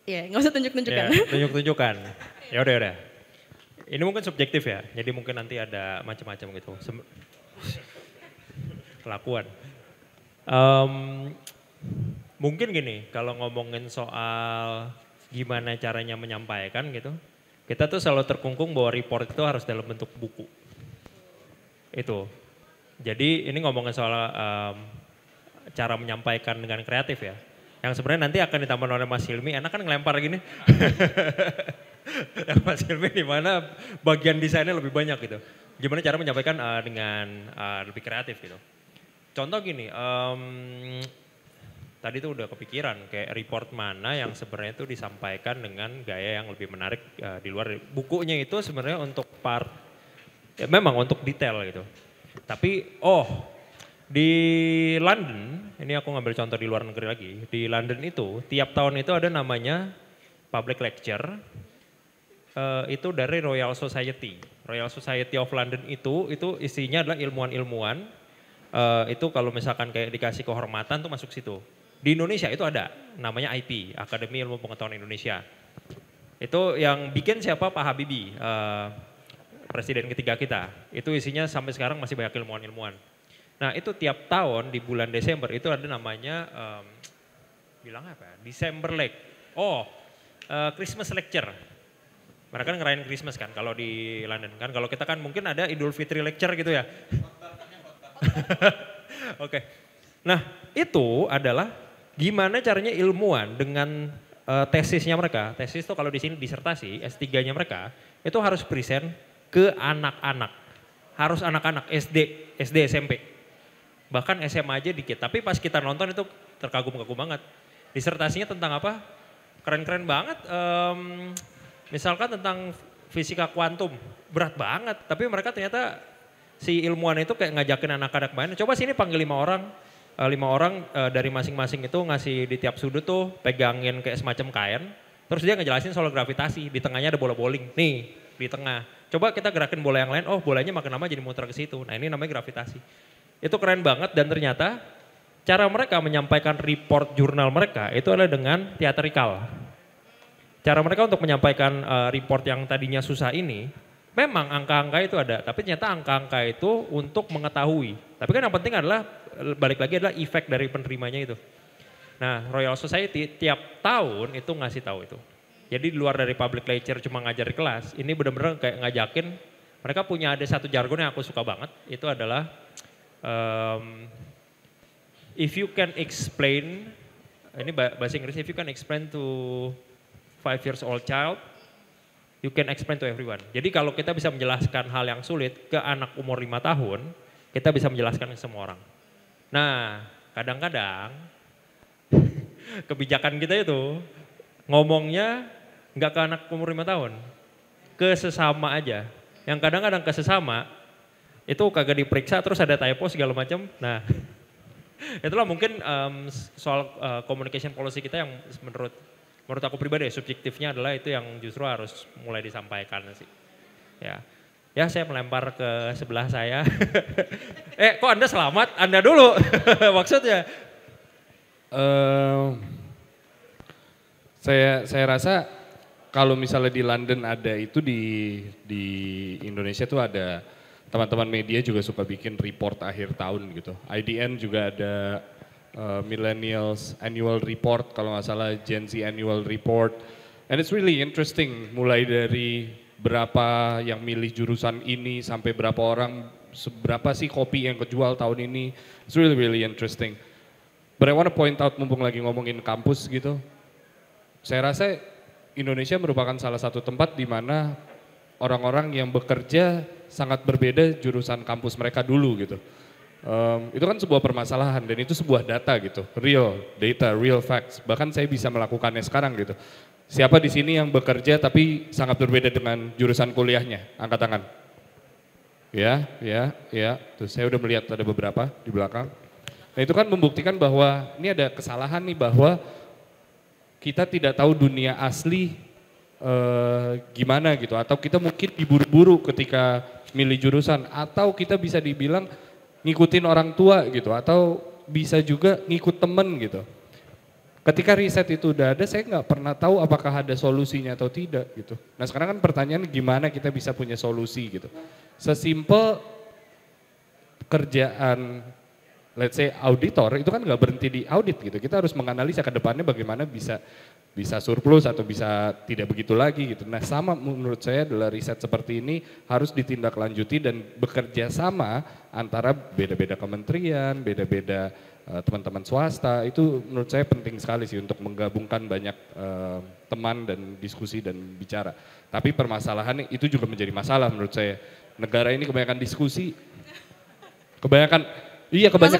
Ya, nggak usah tunjuk-tunjukkan. Ya, tunjuk-tunjukkan. Ya udah. Ini mungkin subjektif ya. Jadi mungkin nanti ada macam-macam gitu. Kelakuan. Mungkin gini, kalau ngomongin soal gimana caranya menyampaikan gitu, kita tuh selalu terkungkung bahwa report itu harus dalam bentuk buku. Itu. Jadi ini ngomongin soal cara menyampaikan dengan kreatif ya. Yang sebenarnya nanti akan ditambah oleh Mas Hilmi, enak kan ngelempar gini. Yang Mas Hilmi di mana bagian desainnya lebih banyak gitu. Gimana cara menyampaikan dengan lebih kreatif gitu. Contoh gini, tadi tuh udah kepikiran kayak report mana yang sebenarnya itu disampaikan dengan gaya yang lebih menarik di luar bukunya itu sebenarnya untuk part, ya memang untuk detail gitu. Tapi di London, ini aku ngambil contoh di luar negeri lagi, di London itu tiap tahun itu ada namanya public lecture, itu dari Royal Society. Royal Society of London itu isinya adalah ilmuwan-ilmuwan, itu kalau misalkan kayak dikasih kehormatan tuh masuk situ. Di Indonesia itu ada, namanya IP, Akademi Ilmu Pengetahuan Indonesia. Itu yang bikin siapa? Pak Habibie, presiden ketiga kita. Itu isinya sampai sekarang masih banyak ilmuwan-ilmuwan. Nah itu tiap tahun di bulan Desember itu ada namanya, bilang apa ya, December Lake. Christmas Lecture. Mereka kan ngerayain Christmas kan kalau di London kan. Kalau kita kan mungkin ada Idul Fitri Lecture gitu ya. Oke. Nah itu adalah gimana caranya ilmuwan dengan tesisnya mereka. Tesis itu kalau di sini disertasi, S3-nya mereka itu harus present ke anak-anak. Harus anak-anak SD, SMP. Bahkan SMA aja dikit, tapi pas kita nonton itu terkagum-kagum banget. Disertasinya tentang apa? Keren-keren banget. Misalkan tentang fisika kuantum, berat banget. Tapi mereka ternyata si ilmuwan itu kayak ngajakin anak-anak main. Coba sini panggil 5 orang dari masing-masing itu ngasih di tiap sudut tuh pegangin kayak semacam kain. Terus dia ngejelasin soal gravitasi. Di tengahnya ada bola bowling. Nih di tengah. Coba kita gerakin bola yang lain. Bolanya makin lama jadi muter ke situ. Nah ini namanya gravitasi. Itu keren banget dan ternyata cara mereka menyampaikan report jurnal mereka itu adalah dengan teatrikal. Cara mereka untuk menyampaikan report yang tadinya susah ini, memang angka-angka itu ada, tapi ternyata angka-angka itu untuk mengetahui. Tapi kan yang penting adalah, balik lagi adalah efek dari penerimanya itu. Nah Royal Society tiap tahun itu ngasih tahu itu. Jadi di luar dari public lecture cuma ngajar di kelas, ini benar-benar kayak ngajakin, mereka punya ada satu jargon yang aku suka banget, itu adalah if you can explain, ini bahasa Inggris, if you can explain to 5 years old child, you can explain to everyone. Jadi kalau kita bisa menjelaskan hal yang sulit ke anak umur 5 tahun, kita bisa menjelaskan ke semua orang. Nah, kadang-kadang kebijakan kita itu ngomongnya nggak ke anak umur 5 tahun, ke sesama aja. Yang kadang-kadang ke sesama, itu kagak diperiksa terus ada typo segala macam. Nah, itulah mungkin soal communication policy kita yang menurut aku pribadi subjektifnya adalah itu yang justru harus mulai disampaikan sih. Ya saya melempar ke sebelah saya. Kok Anda selamat? Anda dulu maksudnya. Saya rasa kalau misalnya di London ada itu di Indonesia tuh ada. Teman-teman media juga suka bikin report akhir tahun gitu. IDN juga ada Millennials Annual Report, kalau nggak salah Gen Z Annual Report. And it's really interesting, mulai dari berapa yang milih jurusan ini sampai berapa orang, seberapa sih kopi yang kejual tahun ini. It's really really interesting. But I want to point out, mumpung lagi ngomongin kampus gitu, saya rasa Indonesia merupakan salah satu tempat di mana orang-orang yang bekerja sangat berbeda jurusan kampus mereka dulu gitu. Itu kan sebuah permasalahan dan itu sebuah data gitu, real data, real facts. Bahkan saya bisa melakukannya sekarang gitu. Siapa di sini yang bekerja tapi sangat berbeda dengan jurusan kuliahnya? Angkat tangan. Ya. Tuh saya udah melihat ada beberapa di belakang. Nah itu kan membuktikan bahwa ini ada kesalahan nih, bahwa kita tidak tahu dunia asli gimana gitu, atau kita mungkin diburu-buru ketika milih jurusan, atau kita bisa dibilang ngikutin orang tua gitu, atau bisa juga ngikut temen gitu. Ketika riset itu udah ada, saya nggak pernah tahu apakah ada solusinya atau tidak gitu. Nah sekarang kan pertanyaan gimana kita bisa punya solusi gitu. Sesimpel kerjaan, let's say auditor, itu kan nggak berhenti di audit gitu. Kita harus menganalisa ke depannya bagaimana bisa bisa surplus atau bisa tidak begitu lagi gitu. Nah sama menurut saya adalah riset seperti ini harus ditindaklanjuti dan bekerja sama antara beda-beda kementerian, beda-beda teman-teman swasta, itu menurut saya penting sekali sih untuk menggabungkan banyak teman dan diskusi dan bicara. Tapi permasalahan itu juga menjadi masalah menurut saya. Negara ini kebanyakan diskusi, kebanyakan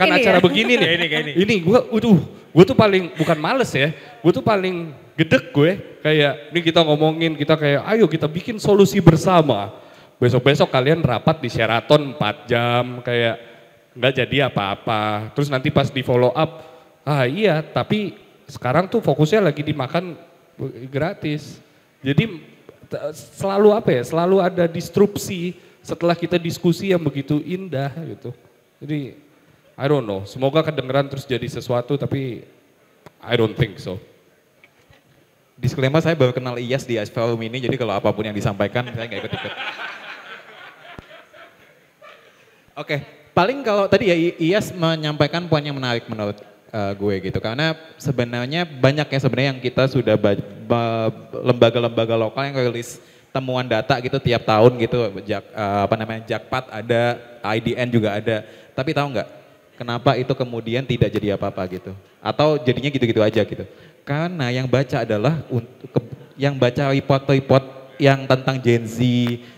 acara begini nih. Ini gue tuh paling bukan males ya, gue tuh paling gedek gue kayak ini kita ngomongin, kita kayak ayo kita bikin solusi bersama. Besok-besok kalian rapat di Sheraton 4 jam kayak nggak jadi apa-apa. Terus nanti pas di follow up, iya tapi sekarang tuh fokusnya lagi dimakan gratis. Jadi selalu selalu ada disrupsi setelah kita diskusi yang begitu indah gitu. Jadi I don't know, semoga kedengeran terus jadi sesuatu tapi I don't think so. Disclaimer, saya baru kenal Iyas di forum ini, jadi kalau apapun yang disampaikan saya nggak ikut-ikut. Oke, paling kalau tadi ya Iyas menyampaikan poin yang menarik menurut gue gitu, karena sebenarnya banyak ya sebenarnya yang kita sudah lembaga-lembaga lokal yang rilis temuan data gitu tiap tahun gitu, Jakpat ada, IDN juga ada, tapi tahu nggak kenapa itu kemudian tidak jadi apa-apa gitu, atau jadinya gitu-gitu aja gitu. Karena yang baca adalah yang baca report-report yang tentang Gen Z,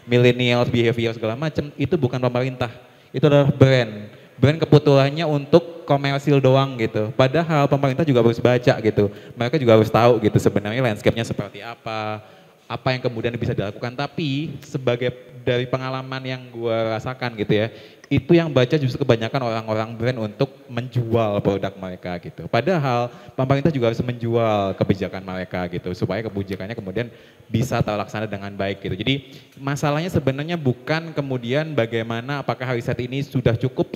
millennials, behavior segala macam itu bukan pemerintah, itu adalah brand. Brand kebutuhannya untuk komersil doang gitu. Padahal pemerintah juga harus baca gitu. Mereka juga harus tahu gitu sebenarnya landscape-nya seperti apa yang kemudian bisa dilakukan. Tapi sebagai dari pengalaman yang gue rasakan gitu ya, itu yang baca justru kebanyakan orang-orang brand untuk menjual produk mereka gitu. Padahal pemerintah juga harus menjual kebijakan mereka gitu supaya kebijakannya kemudian bisa terlaksana dengan baik gitu. Jadi masalahnya sebenarnya bukan kemudian bagaimana apakah riset ini sudah cukup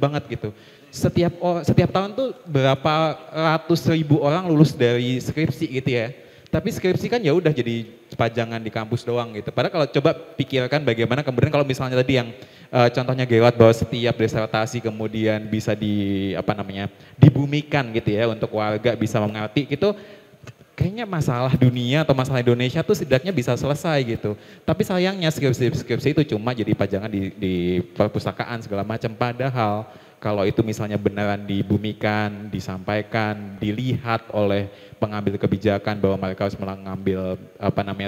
banget gitu. Setiap tahun tuh berapa ratus ribu orang lulus dari skripsi gitu ya. Tapi skripsi kan ya udah jadi pajangan di kampus doang gitu. Padahal kalau coba pikirkan bagaimana kemudian kalau misalnya tadi yang contohnya Gewat bahwa setiap disertasi kemudian bisa dibumikan gitu ya untuk warga bisa mengerti gitu. Kayaknya masalah dunia atau masalah Indonesia tuh setidaknya bisa selesai gitu. Tapi sayangnya skripsi itu cuma jadi pajangan di perpustakaan segala macam. Padahal kalau itu misalnya beneran dibumikan, disampaikan, dilihat oleh pengambil kebijakan bahwa mereka harus mengambil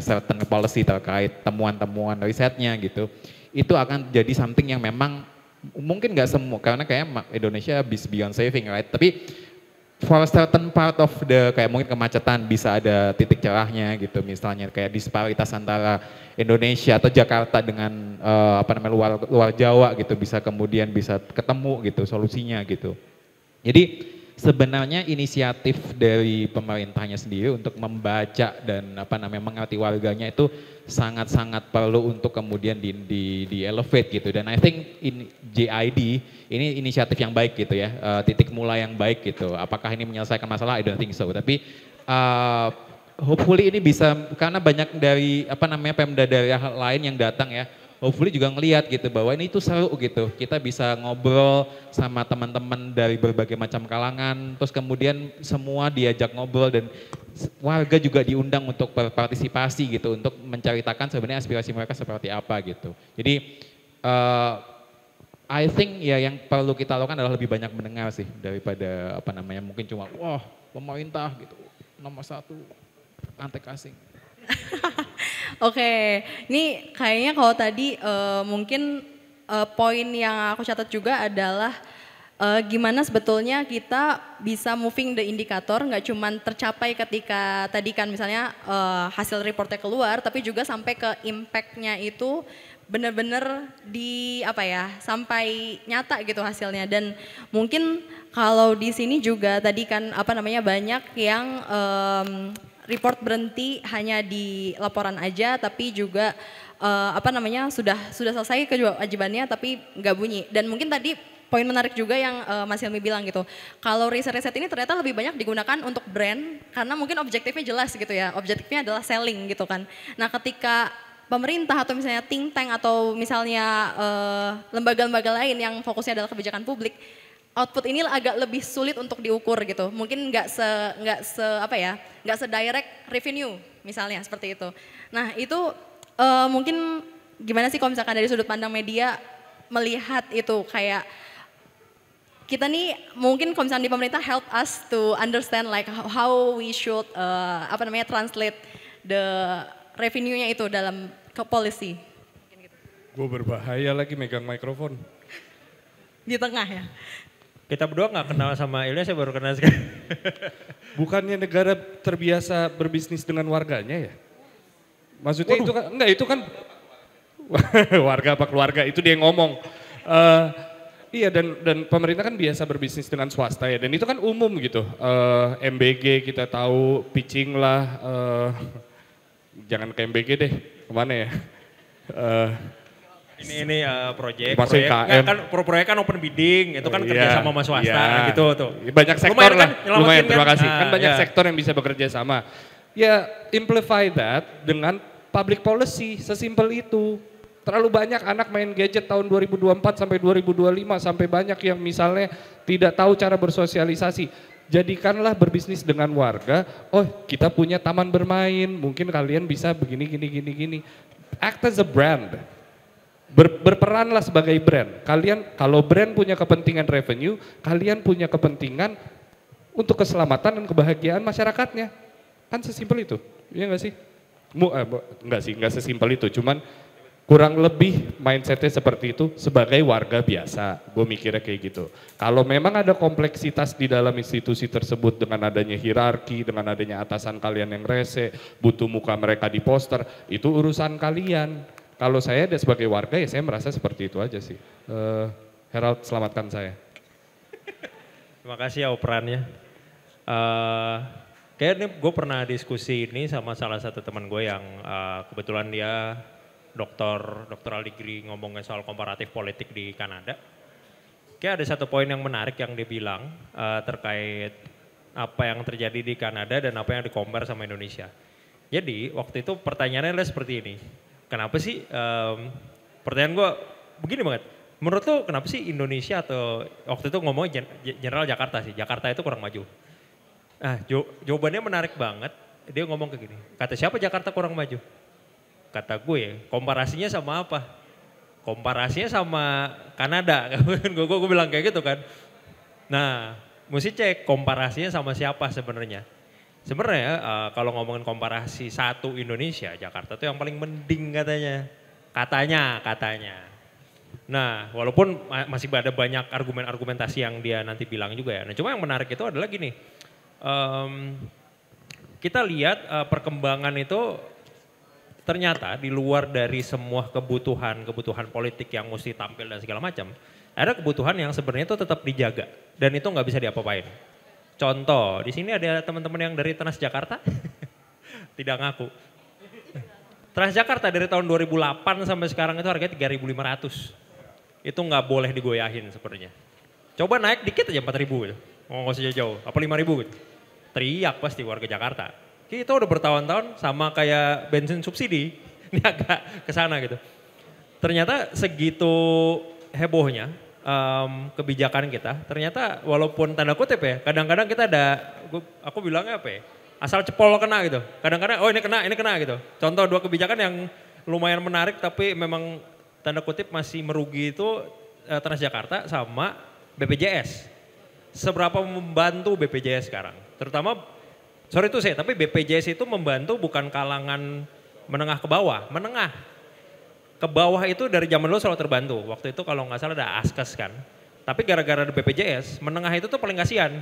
certain policy terkait temuan-temuan risetnya gitu, itu akan jadi something yang memang mungkin nggak semua, karena kayak Indonesia beyond saving, right? Tapi for a certain part of kayak mungkin kemacetan bisa ada titik cerahnya gitu, misalnya kayak disparitas antara Indonesia atau Jakarta dengan luar Jawa gitu bisa kemudian bisa ketemu gitu solusinya gitu. Jadi sebenarnya inisiatif dari pemerintahnya sendiri untuk membaca dan mengerti warganya itu sangat-sangat perlu untuk kemudian di elevate gitu, dan I think JID ini inisiatif yang baik gitu ya, titik mulai yang baik gitu. Apakah ini menyelesaikan masalah? I don't think so, tapi hopefully ini bisa, karena banyak dari Pemda daerah lain yang datang ya, hopefully juga ngelihat gitu bahwa ini tuh seru gitu, kita bisa ngobrol sama teman-teman dari berbagai macam kalangan, terus kemudian semua diajak ngobrol dan warga juga diundang untuk berpartisipasi gitu, untuk menceritakan sebenarnya aspirasi mereka seperti apa gitu. Jadi I think ya yang perlu kita lakukan adalah lebih banyak mendengar sih daripada mungkin cuma wah pemerintah gitu nomor 1 antek asing. Oke, ini kayaknya kalau tadi mungkin poin yang aku catat juga adalah gimana sebetulnya kita bisa moving the indikator, nggak cuma tercapai ketika tadi kan misalnya hasil reportnya keluar, tapi juga sampai ke impact-nya itu benar-benar sampai nyata gitu hasilnya. Dan mungkin kalau di sini juga tadi kan banyak yang report berhenti hanya di laporan aja, tapi juga sudah selesai kewajibannya tapi nggak bunyi. Dan mungkin tadi poin menarik juga yang Mas Hilmi bilang gitu, kalau riset-riset ini ternyata lebih banyak digunakan untuk brand karena mungkin objektifnya jelas gitu ya, objektifnya adalah selling gitu kan. Nah ketika pemerintah atau misalnya think tank atau misalnya lembaga-lembaga lain yang fokusnya adalah kebijakan publik, output ini agak lebih sulit untuk diukur gitu. Mungkin nggak se direct revenue misalnya seperti itu. Nah itu mungkin gimana sih kalau misalkan dari sudut pandang media melihat itu kayak kita nih mungkin kalau misalnya di pemerintah help us to understand like how we should translate the revenue-nya itu dalam ke policy. Gue berbahaya lagi megang mikrofon. Di tengah ya. Kita berdua nggak kenal sama Ilya, saya baru kenal sekarang. Bukannya negara terbiasa berbisnis dengan warganya ya? Maksudnya itu kan, enggak itu kan warga apa keluarga itu dia yang ngomong. Iya dan pemerintah kan biasa berbisnis dengan swasta ya dan itu kan umum gitu. MBG kita tahu pitching lah, jangan ke MBG deh, kemana ya? Ini proyek KM. kan open bidding, itu kan kerja sama swasta gitu tuh. Banyak sektor lah, lumayan terima kasih. Kan banyak ya. sektor yang bisa bekerja sama. Ya amplify that dengan public policy, sesimpel itu. Terlalu banyak anak main gadget tahun 2024 sampai 2025 sampai banyak yang misalnya tidak tahu cara bersosialisasi. Jadikanlah berbisnis dengan warga, oh kita punya taman bermain, mungkin kalian bisa begini gini. Act as a brand. Berperanlah sebagai brand. Kalian kalau brand punya kepentingan revenue, kalian punya kepentingan untuk keselamatan dan kebahagiaan masyarakatnya. Kan sesimpel itu. Iya enggak sih? Enggak sesimpel itu, cuman kurang lebih mindsetnya seperti itu sebagai warga biasa, gue mikirnya kayak gitu. Kalau memang ada kompleksitas di dalam institusi tersebut dengan adanya hierarki, dengan adanya atasan kalian yang rese, butuh muka mereka di poster, itu urusan kalian. Kalau saya sebagai warga ya saya merasa seperti itu aja sih. Herald selamatkan saya. Terima kasih ya operannya. Kayaknya gue pernah diskusi ini sama salah satu teman gue yang kebetulan dia doktoral degree ngomongin soal komparatif politik di Kanada. Kayak ada satu poin yang menarik yang dia bilang terkait apa yang terjadi di Kanada dan apa yang di-compare sama Indonesia. Jadi waktu itu pertanyaannya adalah seperti ini. Kenapa sih, pertanyaan gue begini banget. Menurut lo kenapa sih Indonesia atau waktu itu ngomongin general Jakarta sih, Jakarta itu kurang maju. Nah jawabannya menarik banget, dia ngomong kayak gini, kata siapa Jakarta kurang maju? Kata gue, komparasinya sama apa? Komparasinya sama Kanada, gue bilang kayak gitu kan. Nah, mesti cek komparasinya sama siapa sebenarnya. Sebenarnya kalau ngomongin komparasi satu Indonesia, Jakarta tuh yang paling mending katanya. Katanya. Nah, walaupun masih ada banyak argumentasi yang dia nanti bilang juga ya. Nah, cuma yang menarik itu adalah gini, kita lihat perkembangan itu ternyata di luar dari semua kebutuhan politik yang mesti tampil dan segala macam, ada kebutuhan yang sebenarnya itu tetap dijaga dan itu nggak bisa diapa-apain. Contoh, di sini ada teman-teman yang dari Transjakarta, tidak ngaku. Transjakarta dari tahun 2008 sampai sekarang itu harganya 3.500. Itu nggak boleh digoyahin sebenarnya. Coba naik dikit aja 4.000 gitu. Nggak usah jauh, apa 5.000 gitu. Teriak pasti warga Jakarta. Kita udah bertahun-tahun sama kayak bensin subsidi, ini agak kesana gitu. Ternyata segitu hebohnya kebijakan kita, ternyata walaupun tanda kutip ya, kadang-kadang kita aku bilangnya apa ya, asal cepol kena gitu. Kadang-kadang oh ini kena gitu. Contoh 2 kebijakan yang lumayan menarik tapi memang tanda kutip masih merugi itu Transjakarta sama BPJS. Seberapa membantu BPJS sekarang, terutama sorry itu tapi BPJS itu membantu bukan kalangan menengah ke bawah, menengah. Ke bawah itu dari zaman dulu selalu terbantu. Waktu itu kalau nggak salah ada Askes kan. Tapi gara-gara ada BPJS, menengah itu tuh paling kasihan.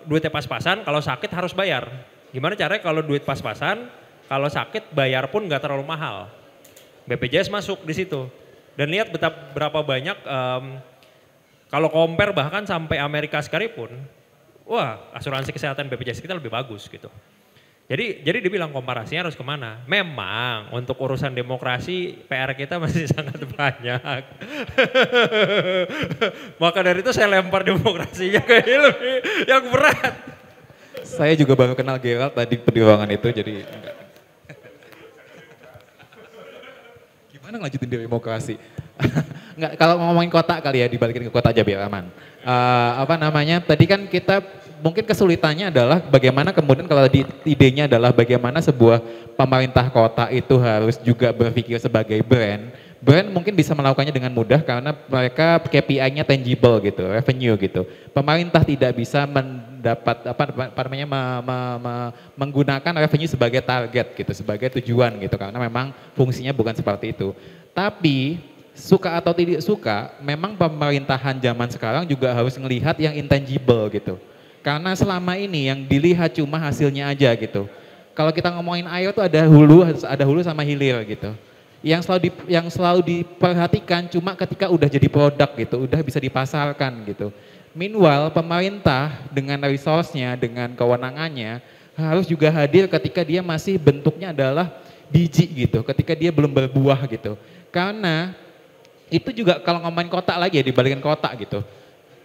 Duitnya pas-pasan, kalau sakit harus bayar. Gimana caranya kalau duit pas-pasan, kalau sakit bayar pun nggak terlalu mahal. BPJS masuk di situ. Dan lihat berapa banyak, kalau compare bahkan sampai Amerika sekalipun, wah asuransi kesehatan BPJS kita lebih bagus gitu. Jadi dibilang komparasinya harus kemana? Memang untuk urusan demokrasi PR kita masih sangat banyak. Maka dari itu saya lempar demokrasinya ke Hilmi yang berat. Saya juga baru kenal Gerald tadi di ruangan itu jadi enggak. Gimana ngelanjutin demokrasi? Enggak, kalau ngomongin kota kali ya, dibalikin ke kota aja biar aman. Apa namanya, tadi kan kita mungkin kesulitannya adalah bagaimana kemudian kalau idenya adalah bagaimana sebuah pemerintah kota itu harus juga berpikir sebagai brand. Brand mungkin bisa melakukannya dengan mudah karena mereka KPI-nya tangible gitu, revenue gitu. Pemerintah tidak bisa mendapat menggunakan revenue sebagai target gitu, sebagai tujuan gitu karena memang fungsinya bukan seperti itu. Tapi suka atau tidak suka, memang pemerintahan zaman sekarang juga harus melihat yang intangible gitu. Karena selama ini yang dilihat cuma hasilnya aja gitu. Kalau kita ngomongin air tuh ada hulu sama hilir gitu. Yang selalu diperhatikan cuma ketika udah jadi produk gitu, udah bisa dipasarkan gitu. Meanwhile pemerintah dengan resource-nya, dengan kewenangannya harus juga hadir ketika dia masih bentuknya adalah biji gitu, ketika dia belum berbuah gitu. Karena itu juga kalau ngomongin kota lagi ya, dibalikin kota gitu.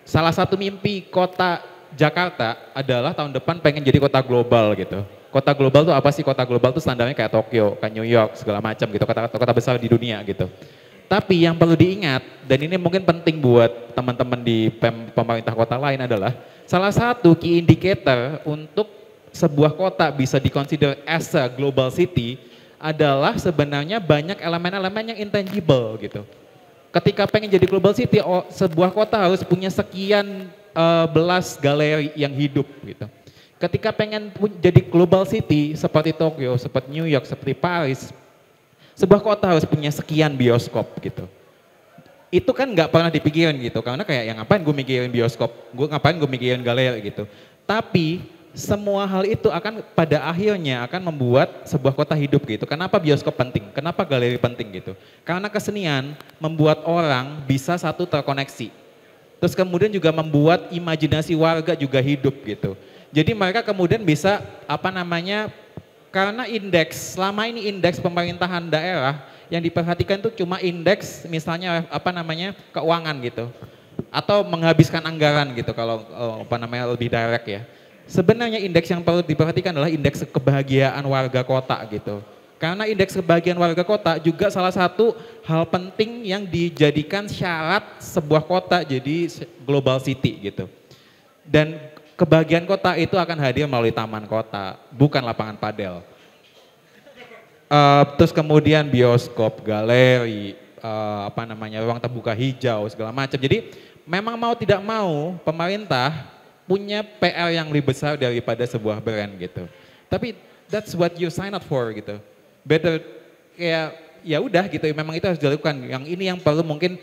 Salah satu mimpi kota Jakarta adalah tahun depan pengen jadi kota global gitu. Kota global tuh apa sih? Kota global tuh standarnya kayak Tokyo, kayak New York, segala macam gitu, kota besar di dunia gitu. Tapi yang perlu diingat, dan ini mungkin penting buat teman-teman di pemerintah kota lain adalah, salah satu key indicator untuk sebuah kota bisa diconsider as a global city adalah sebenarnya banyak elemen-elemen yang intangible gitu. Ketika pengen jadi global city, sebuah kota harus punya sekian belas galeri yang hidup gitu. Ketika pengen jadi global city seperti Tokyo, seperti New York, seperti Paris, sebuah kota harus punya sekian bioskop gitu. Itu kan nggak pernah dipikirin gitu, karena kayak yang ngapain gue mikirin bioskop, ngapain gue mikirin galeri gitu. Tapi semua hal itu akan pada akhirnya akan membuat sebuah kota hidup gitu. Kenapa bioskop penting? Kenapa galeri penting gitu? Karena kesenian membuat orang bisa satu terkoneksi. Terus kemudian juga membuat imajinasi warga juga hidup gitu. Jadi mereka kemudian bisa karena indeks, selama ini indeks pemerintahan daerah yang diperhatikan itu cuma indeks misalnya keuangan gitu. Atau menghabiskan anggaran gitu kalau lebih direct ya. Sebenarnya indeks yang perlu diperhatikan adalah indeks kebahagiaan warga kota gitu. Karena indeks kebahagiaan warga kota juga salah satu hal penting yang dijadikan syarat sebuah kota jadi global city gitu. Dan kebahagiaan kota itu akan hadir melalui taman kota, bukan lapangan padel. Terus kemudian bioskop, galeri, ruang terbuka hijau segala macam. Jadi memang mau tidak mau pemerintah punya PR yang lebih besar daripada sebuah brand gitu. Tapi that's what you sign up for gitu. Better kayak ya udah gitu, memang itu harus dilakukan. Yang ini yang perlu mungkin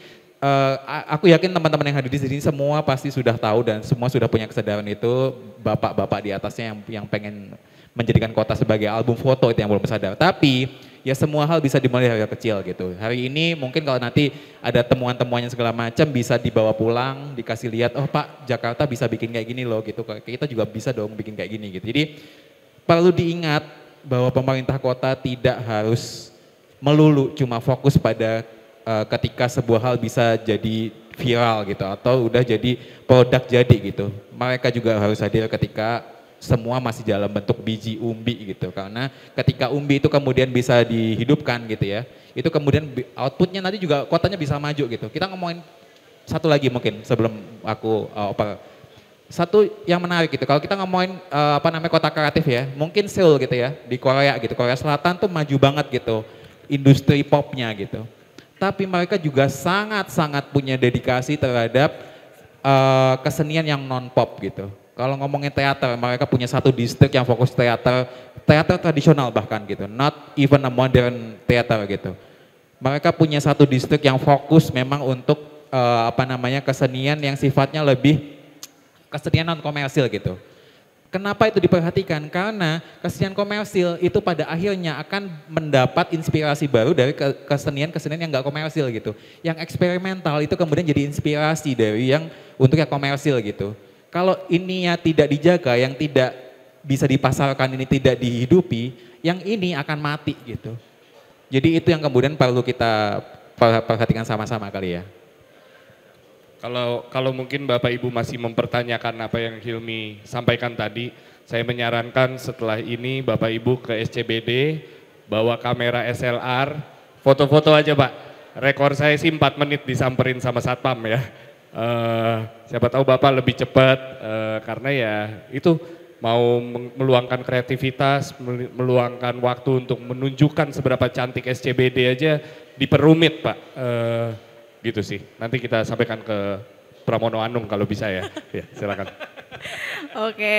aku yakin teman-teman yang hadir di sini semua pasti sudah tahu dan semua sudah punya kesadaran itu, bapak-bapak di atasnya yang pengen menjadikan kota sebagai album foto itu yang belum sadar. Tapi ya semua hal bisa dimulai dari hal kecil gitu. Hari ini mungkin kalau nanti ada temuan-temuannya segala macam bisa dibawa pulang, dikasih lihat, oh Pak Jakarta bisa bikin kayak gini loh gitu. Kita juga bisa dong bikin kayak gini gitu. Jadi perlu diingat bahwa pemerintah kota tidak harus melulu cuma fokus pada ketika sebuah hal bisa jadi viral gitu atau udah jadi produk jadi gitu. Mereka juga harus hadir ketika semua masih dalam bentuk biji umbi gitu. Karena ketika umbi itu kemudian bisa dihidupkan gitu ya, itu kemudian outputnya nanti juga kotanya bisa maju gitu. Kita ngomongin satu lagi mungkin sebelum aku satu yang menarik gitu. Kalau kita ngomongin kota kreatif ya, mungkin Seoul gitu ya di Korea gitu. Korea Selatan tuh maju banget gitu industri popnya gitu. Tapi mereka juga sangat-sangat punya dedikasi terhadap kesenian yang non-pop gitu. Kalau ngomongin teater, mereka punya satu distrik yang fokus teater tradisional bahkan gitu. Not even a modern theater gitu. Mereka punya satu distrik yang fokus memang untuk kesenian yang sifatnya lebih kesenian non komersil gitu. Kenapa itu diperhatikan? Karena kesenian komersil itu pada akhirnya akan mendapat inspirasi baru dari kesenian-kesenian yang gak komersil gitu. Yang eksperimental itu kemudian jadi inspirasi dari yang untuk yang komersil gitu. Kalau ininya tidak dijaga, yang tidak bisa dipasarkan ini tidak dihidupi, yang ini akan mati gitu. Jadi itu yang kemudian perlu kita perhatikan sama-sama kali ya. Kalau mungkin Bapak Ibu masih mempertanyakan apa yang Hilmi sampaikan tadi, saya menyarankan setelah ini Bapak Ibu ke SCBD, bawa kamera SLR, foto-foto aja Pak. rekor saya sih 4 menit disamperin sama satpam ya. Siapa tahu Bapak lebih cepat karena ya itu mau meluangkan kreativitas, meluangkan waktu untuk menunjukkan seberapa cantik SCBD aja diperumit Pak. Gitu sih, nanti kita sampaikan ke Pramono Anung kalau bisa ya, ya silakan. Oke,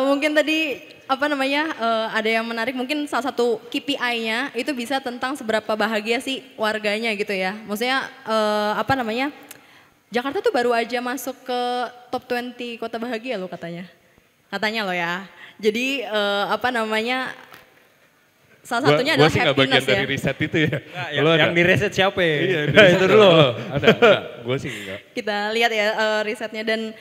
mungkin tadi ada yang menarik, mungkin salah satu KPI-nya itu bisa tentang seberapa bahagia sih warganya gitu ya. Maksudnya Jakarta tuh baru aja masuk ke top 20 kota bahagia loh katanya. Katanya loh ya. Jadi salah satunya adalah happiness ya. Gue sih gak bagian dari riset itu ya. Nah, yang di riset siapa ya? Iya, itu dulu. Ada, gue sih enggak. Kita lihat ya risetnya dan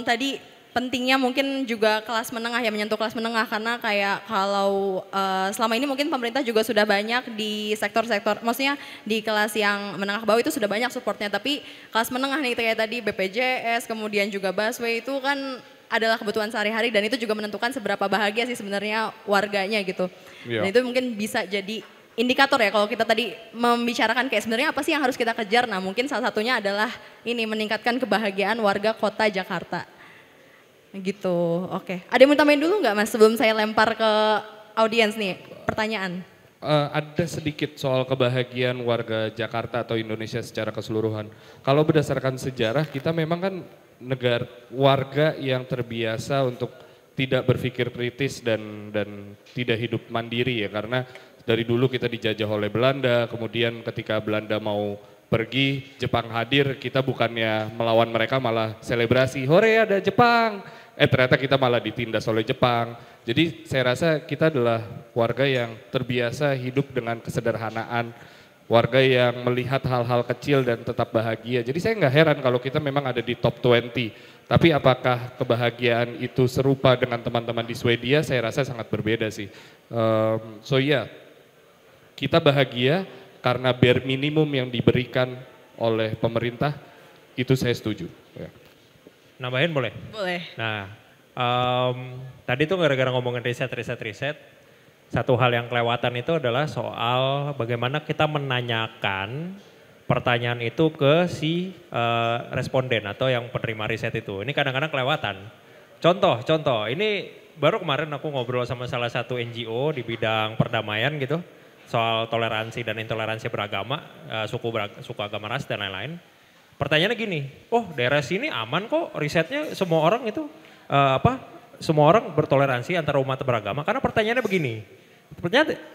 tadi pentingnya mungkin juga kelas menengah ya, menyentuh kelas menengah karena kayak kalau selama ini mungkin pemerintah juga sudah banyak di sektor-sektor, maksudnya di kelas yang menengah ke bawah itu sudah banyak supportnya, tapi kelas menengah nih kayak tadi BPJS, kemudian juga busway itu kan adalah kebutuhan sehari-hari dan itu juga menentukan seberapa bahagia sih sebenarnya warganya gitu. Iya. Dan itu mungkin bisa jadi indikator ya kalau kita tadi membicarakan kayak sebenarnya apa sih yang harus kita kejar. Nah mungkin salah satunya adalah ini meningkatkan kebahagiaan warga kota Jakarta. Gitu, oke. Ada yang mau tambahin dulu nggak Mas sebelum saya lempar ke audiens nih pertanyaan? Ada sedikit soal kebahagiaan warga Jakarta atau Indonesia secara keseluruhan. Kalau berdasarkan sejarah kita memang kan warga yang terbiasa untuk tidak berpikir kritis dan tidak hidup mandiri ya, karena dari dulu kita dijajah oleh Belanda, kemudian ketika Belanda mau pergi, Jepang hadir, kita bukannya melawan mereka malah selebrasi, hore ada Jepang. Ternyata kita malah ditindas oleh Jepang. Jadi saya rasa kita adalah warga yang terbiasa hidup dengan kesederhanaan, warga yang melihat hal-hal kecil dan tetap bahagia. Jadi saya nggak heran kalau kita memang ada di top 20. Tapi apakah kebahagiaan itu serupa dengan teman-teman di Swedia? Saya rasa sangat berbeda sih. Kita bahagia karena bare minimum yang diberikan oleh pemerintah, itu saya setuju. Ya. Nambahin boleh? Boleh. Nah, tadi tuh gara-gara ngomongin riset, satu hal yang kelewatan itu adalah soal bagaimana kita menanyakan pertanyaan itu ke si responden atau yang penerima riset itu. Ini kadang-kadang kelewatan. Contoh, ini baru kemarin aku ngobrol sama salah satu NGO di bidang perdamaian gitu, soal toleransi dan intoleransi beragama, suku agama ras dan lain-lain. Pertanyaannya gini, oh daerah sini aman kok risetnya semua orang itu semua orang bertoleransi antara umat beragama, karena pertanyaannya begini.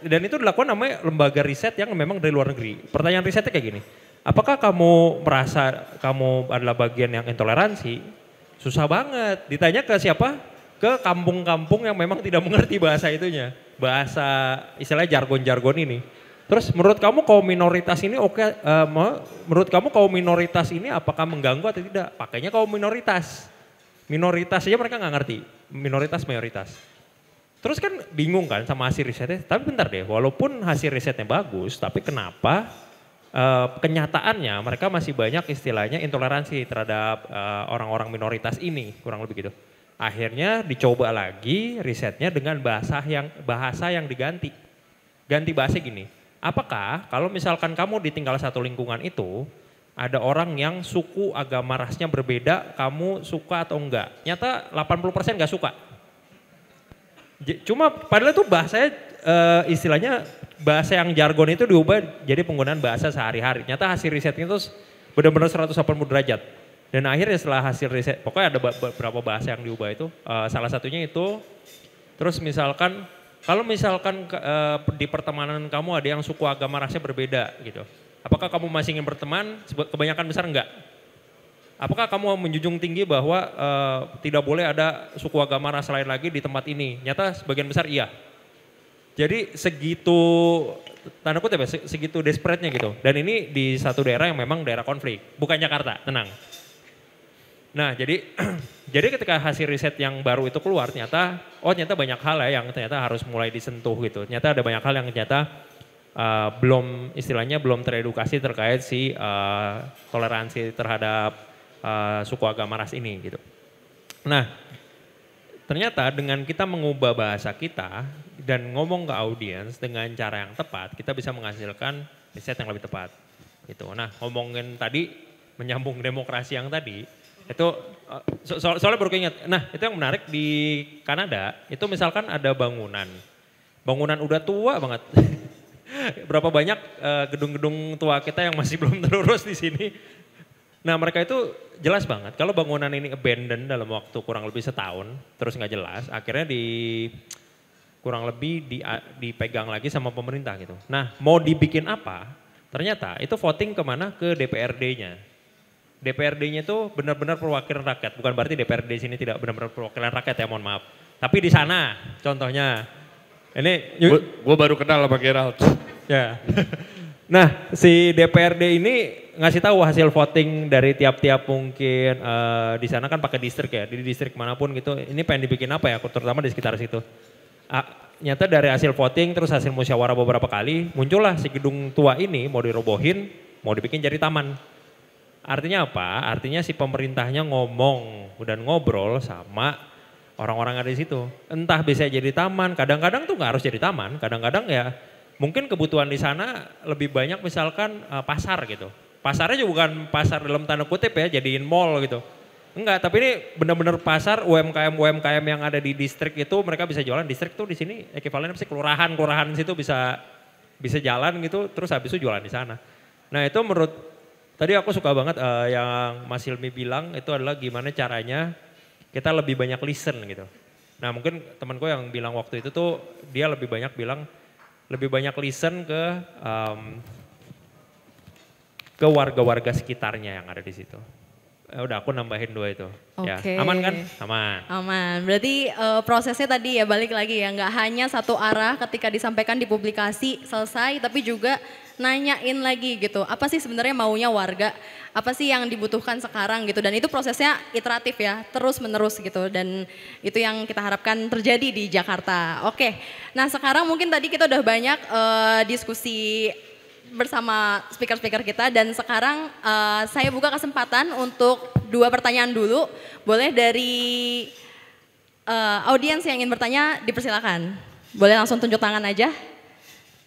Dan itu dilakukan namanya lembaga riset yang memang dari luar negeri. Pertanyaan risetnya kayak gini, apakah kamu merasa kamu adalah bagian yang intoleransi? Susah banget, ditanya ke siapa? Ke kampung-kampung yang memang tidak mengerti bahasa itunya. Bahasa istilahnya jargon-jargon ini. Terus menurut kamu kaum minoritas ini menurut kamu kaum minoritas ini apakah mengganggu atau tidak? Pakainya kaum minoritas. Minoritas aja mereka nggak ngerti, minoritas mayoritas. Terus kan bingung kan sama hasil risetnya, tapi bentar deh, walaupun hasil risetnya bagus, tapi kenapa kenyataannya mereka masih banyak istilahnya intoleransi terhadap orang-orang minoritas ini, kurang lebih gitu. Akhirnya dicoba lagi risetnya dengan bahasa yang diganti. Ganti bahasa gini, apakah kalau misalkan kamu ditinggal satu lingkungan itu, ada orang yang suku agama rasnya berbeda, kamu suka atau enggak? Nyata 80% enggak suka. Cuma padahal itu bahasanya istilahnya bahasa yang jargon itu diubah jadi penggunaan bahasa sehari-hari. Nyata hasil risetnya itu benar-benar 180 derajat. Dan akhirnya setelah hasil riset, pokoknya ada beberapa bahasa yang diubah itu. Salah satunya itu, terus misalkan, kalau misalkan di pertemanan kamu ada yang suku agama rasnya berbeda gitu. Apakah kamu masih ingin berteman? Kebanyakan besar enggak. Apakah kamu menjunjung tinggi bahwa tidak boleh ada suku agama ras lain lagi di tempat ini? Nyata sebagian besar iya. Jadi segitu, tanda kutip ya, segitu desperate-nya gitu. Dan ini di satu daerah yang memang daerah konflik, bukan Jakarta, tenang. Nah jadi ketika hasil riset yang baru itu keluar ternyata banyak hal ya yang ternyata harus mulai disentuh gitu. Ternyata ada banyak hal yang ternyata belum teredukasi terkait si toleransi terhadap suku agama ras ini gitu. Nah ternyata dengan kita mengubah bahasa kita dan ngomong ke audiens dengan cara yang tepat, kita bisa menghasilkan riset yang lebih tepat. Gitu. Nah ngomongin tadi, menyambung demokrasi yang tadi, itu soalnya baru keinget, nah itu yang menarik di Kanada, itu misalkan ada bangunan udah tua banget. Berapa banyak gedung-gedung tua kita yang masih belum terurus di sini. Nah mereka itu jelas banget kalau bangunan ini abandon dalam waktu kurang lebih setahun, terus nggak jelas, akhirnya kurang lebih dipegang lagi sama pemerintah gitu. Nah mau dibikin apa, ternyata itu voting kemana? Ke DPRD-nya. DPRD-nya itu benar-benar perwakilan rakyat, bukan berarti DPRD di sini tidak benar-benar perwakilan rakyat ya, mohon maaf. Tapi di sana contohnya, ini Gue baru kenal sama Gerald. ya. Nah si DPRD ini ngasih tahu hasil voting dari tiap-tiap mungkin di sana kan pakai distrik ya, di distrik manapun gitu. Ini pengen dibikin apa ya, terutama di sekitar situ. Nyata dari hasil voting terus hasil musyawarah beberapa kali muncullah si gedung tua ini mau dirobohin, mau dibikin jadi taman. Artinya apa? Artinya si pemerintahnya ngomong dan ngobrol sama orang-orang yang ada di situ. Entah bisa jadi taman, kadang-kadang tuh nggak harus jadi taman, kadang-kadang ya mungkin kebutuhan di sana lebih banyak misalkan pasar gitu. Pasarnya juga bukan pasar dalam tanda kutip ya, jadiin mall gitu. Enggak, tapi ini benar-benar pasar UMKM yang ada di distrik itu mereka bisa jualan. Distrik tuh di sini ekuivalennya pasti kelurahan situ bisa jalan gitu, terus habis itu jualan di sana. Nah itu menurut, tadi aku suka banget yang Mas Hilmi bilang itu adalah gimana caranya kita lebih banyak listen gitu. Nah mungkin temanku yang bilang waktu itu tuh dia lebih banyak listen ke warga-warga sekitarnya yang ada di situ. Udah aku nambahin 2 itu. Oke. Ya, aman kan? Aman. Aman. Berarti prosesnya tadi ya balik lagi ya, nggak hanya satu arah ketika disampaikan di publikasi selesai, tapi juga nanyain lagi gitu. Apa sih sebenarnya maunya warga? Apa sih yang dibutuhkan sekarang gitu? Dan itu prosesnya iteratif ya, terus menerus gitu. Dan itu yang kita harapkan terjadi di Jakarta. Oke. Nah sekarang mungkin tadi kita udah banyak diskusi bersama speaker-speaker kita, dan sekarang saya buka kesempatan untuk 2 pertanyaan dulu. Boleh dari audiens yang ingin bertanya dipersilakan. Boleh langsung tunjuk tangan aja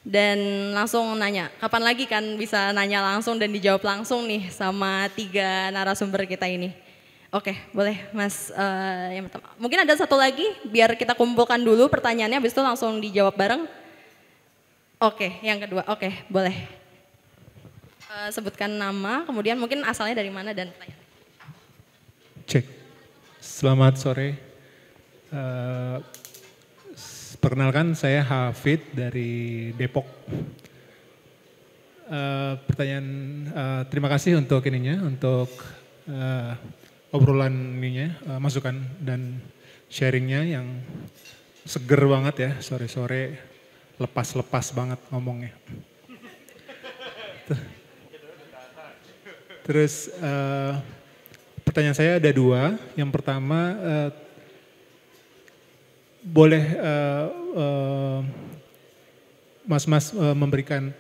dan langsung nanya. Kapan lagi kan bisa nanya langsung dan dijawab langsung nih sama 3 narasumber kita ini. Oke, boleh Mas yang pertama. Mungkin ada satu lagi biar kita kumpulkan dulu pertanyaannya, habis itu langsung dijawab bareng. Oke, yang kedua. Oke, boleh. Sebutkan nama, kemudian mungkin asalnya dari mana dan pertanyaan. Cek. Selamat sore. Perkenalkan saya Hafid dari Depok. Pertanyaan, terima kasih untuk ininya, untuk obrolan ininya, masukan dan sharingnya yang seger banget ya, sore-sore. Lepas-lepas banget ngomongnya. Terus pertanyaan saya ada 2. Yang pertama, boleh Mas-mas memberikan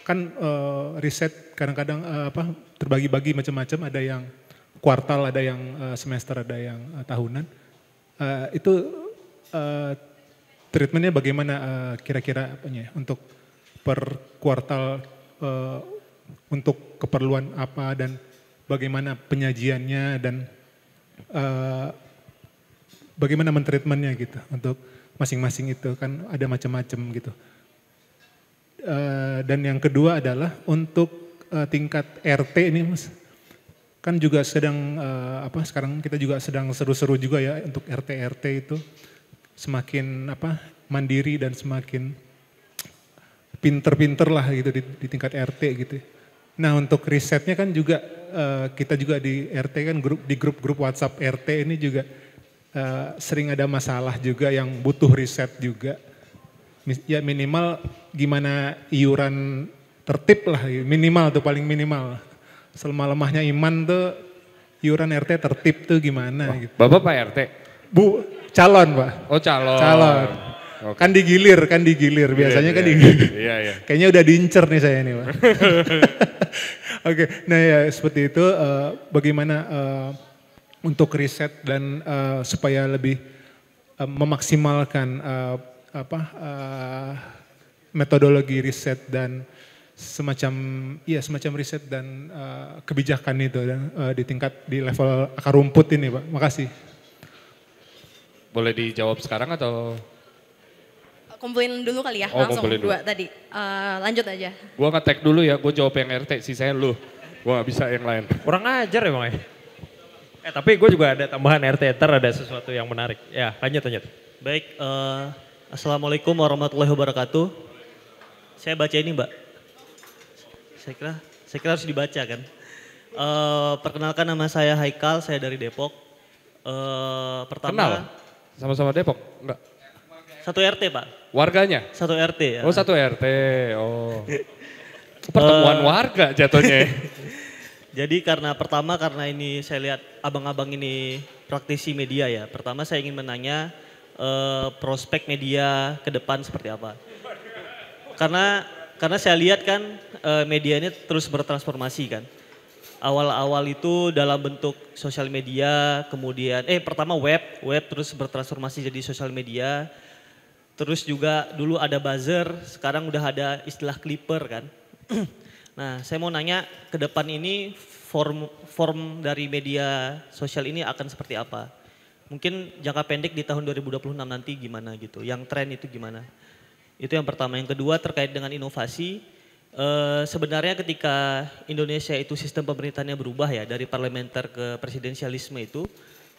kan riset kadang-kadang terbagi-bagi macam-macam, ada yang kuartal, ada yang semester, ada yang tahunan. Itu treatmentnya bagaimana kira-kira untuk per kuartal, untuk keperluan apa dan bagaimana penyajiannya dan bagaimana mentreatmentnya gitu untuk masing-masing itu kan ada macam-macam gitu. Dan yang kedua adalah untuk tingkat RT ini Mas, kan juga sedang sekarang kita juga sedang seru-seru juga ya untuk RT itu. Semakin mandiri dan semakin pinter-pinter lah gitu di tingkat RT gitu. Nah untuk risetnya kan juga kita juga di RT kan di grup-grup WhatsApp RT ini juga sering ada masalah juga yang butuh riset juga. Ya minimal gimana iuran tertib lah, minimal tuh paling minimal. Selemah-lemahnya iman tuh iuran RT tertib tuh gimana gitu. Bapak Pak RT? Bu, calon Pak. Oh calon. Calon. Okay. Kan digilir. Biasanya kan digilir. Iya. Kayaknya udah diincer nih saya nih Pak. Oke, nah ya seperti itu. Bagaimana untuk riset dan supaya lebih memaksimalkan metodologi riset dan semacam riset dan kebijakan itu di level akar rumput ini, Pak. Makasih. Boleh dijawab sekarang atau? Kumpulin dulu kali ya, Oh, langsung kumpulin dulu. 2 tadi. Lanjut aja. Gua nge-tag dulu ya, gue jawab yang RT, sisanya lu. Gua nggak bisa yang lain. Kurang ajar emang ya. Tapi gue juga ada tambahan RT, ada sesuatu yang menarik. Ya, lanjut. Baik, Assalamualaikum warahmatullahi wabarakatuh. Saya baca ini Mbak. Saya kira harus dibaca kan. Perkenalkan nama saya Haikal, saya dari Depok. Kenal? Sama-sama Depok? Enggak. Satu RT Pak. Warganya? Satu RT ya. Oh satu RT, oh. Pertemuan warga jatuhnya. Jadi karena ini saya lihat abang-abang ini praktisi media ya. Pertama saya ingin menanya prospek media ke depan seperti apa. Karena saya lihat kan media ini terus bertransformasi kan. Awal-awal itu dalam bentuk sosial media, kemudian pertama web terus bertransformasi jadi sosial media. Terus juga dulu ada buzzer, sekarang udah ada istilah clipper kan. Nah, saya mau nanya ke depan ini form dari media sosial ini akan seperti apa? Mungkin jangka pendek di tahun 2026 nanti gimana gitu, yang tren itu gimana? Itu yang pertama. Yang kedua terkait dengan inovasi, sebenarnya ketika Indonesia itu sistem pemerintahnya berubah ya dari parlementer ke presidensialisme itu,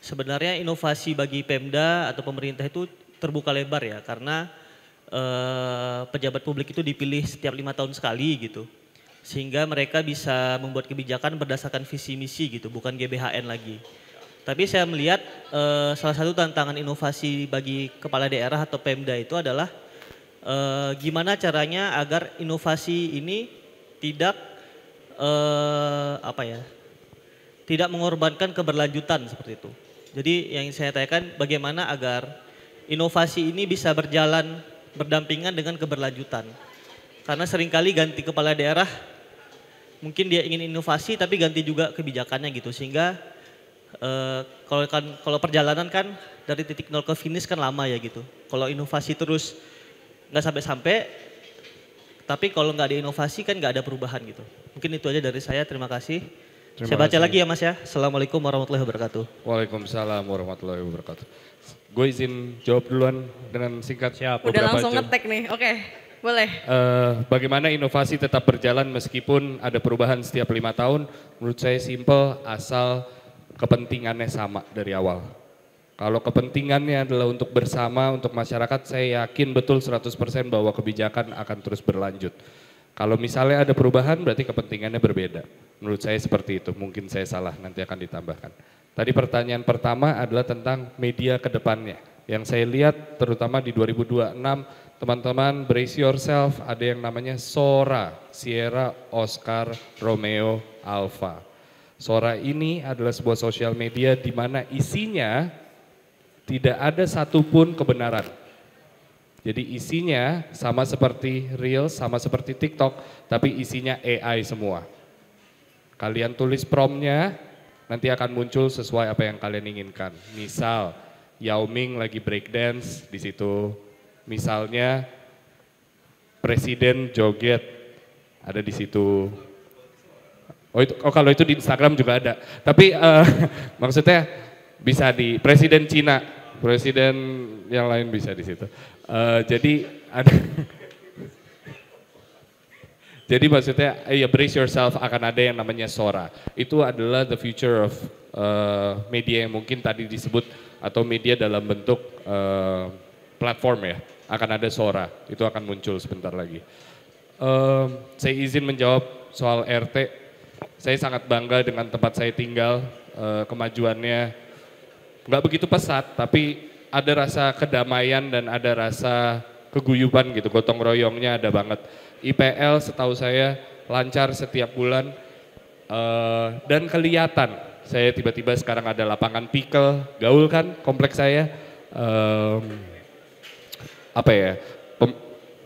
sebenarnya inovasi bagi Pemda atau pemerintah itu terbuka lebar ya karena pejabat publik itu dipilih setiap 5 tahun sekali gitu. Sehingga mereka bisa membuat kebijakan berdasarkan visi misi gitu, bukan GBHN lagi. Tapi saya melihat salah satu tantangan inovasi bagi kepala daerah atau Pemda itu adalah gimana caranya agar inovasi ini tidak tidak mengorbankan keberlanjutan seperti itu. Jadi yang saya tanyakan bagaimana agar inovasi ini bisa berjalan berdampingan dengan keberlanjutan. Karena seringkali ganti kepala daerah, mungkin dia ingin inovasi tapi ganti juga kebijakannya gitu. Sehingga kalau perjalanan kan dari titik nol ke finish kan lama ya gitu. Kalau inovasi terus nggak sampai-sampai, tapi kalau nggak ada inovasi kan nggak ada perubahan gitu. Mungkin itu aja dari saya, terima kasih. Saya baca lagi ya Mas ya. Assalamualaikum warahmatullahi wabarakatuh. Waalaikumsalam warahmatullahi wabarakatuh. Gue izin jawab duluan dengan singkat. Siap. Udah langsung ngetek nih, oke boleh. Bagaimana inovasi tetap berjalan meskipun ada perubahan setiap 5 tahun? Menurut saya simple, asal kepentingannya sama dari awal. Kalau kepentingannya adalah untuk bersama, untuk masyarakat, saya yakin betul 100% bahwa kebijakan akan terus berlanjut. Kalau misalnya ada perubahan berarti kepentingannya berbeda. Menurut saya seperti itu, mungkin saya salah, nanti akan ditambahkan. Tadi pertanyaan pertama adalah tentang media ke depannya. Yang saya lihat terutama di 2026, teman-teman brace yourself, ada yang namanya SORA, Sierra, Oscar, Romeo, Alpha. SORA ini adalah sebuah sosial media di mana isinya tidak ada satupun kebenaran. Jadi isinya sama seperti Reels, sama seperti TikTok, tapi isinya AI semua. Kalian tulis promptnya, nanti akan muncul sesuai apa yang kalian inginkan. Misal, Yao Ming lagi breakdance di situ. Misalnya, Presiden joget ada di situ. Kalau itu di Instagram juga ada. Tapi maksudnya bisa di Presiden Cina, Presiden yang lain bisa di situ. Jadi ada. Jadi maksudnya ya brace yourself, akan ada yang namanya SORA. Itu adalah the future of media yang mungkin tadi disebut atau media dalam bentuk platform ya. Akan ada SORA, itu akan muncul sebentar lagi. Saya izin menjawab soal RT. Saya sangat bangga dengan tempat saya tinggal, kemajuannya nggak begitu pesat, tapi ada rasa kedamaian dan ada rasa keguyuban gitu, gotong royongnya ada banget. IPL setahu saya lancar setiap bulan dan kelihatan. Saya tiba-tiba sekarang ada lapangan pikel, gaul kan kompleks saya.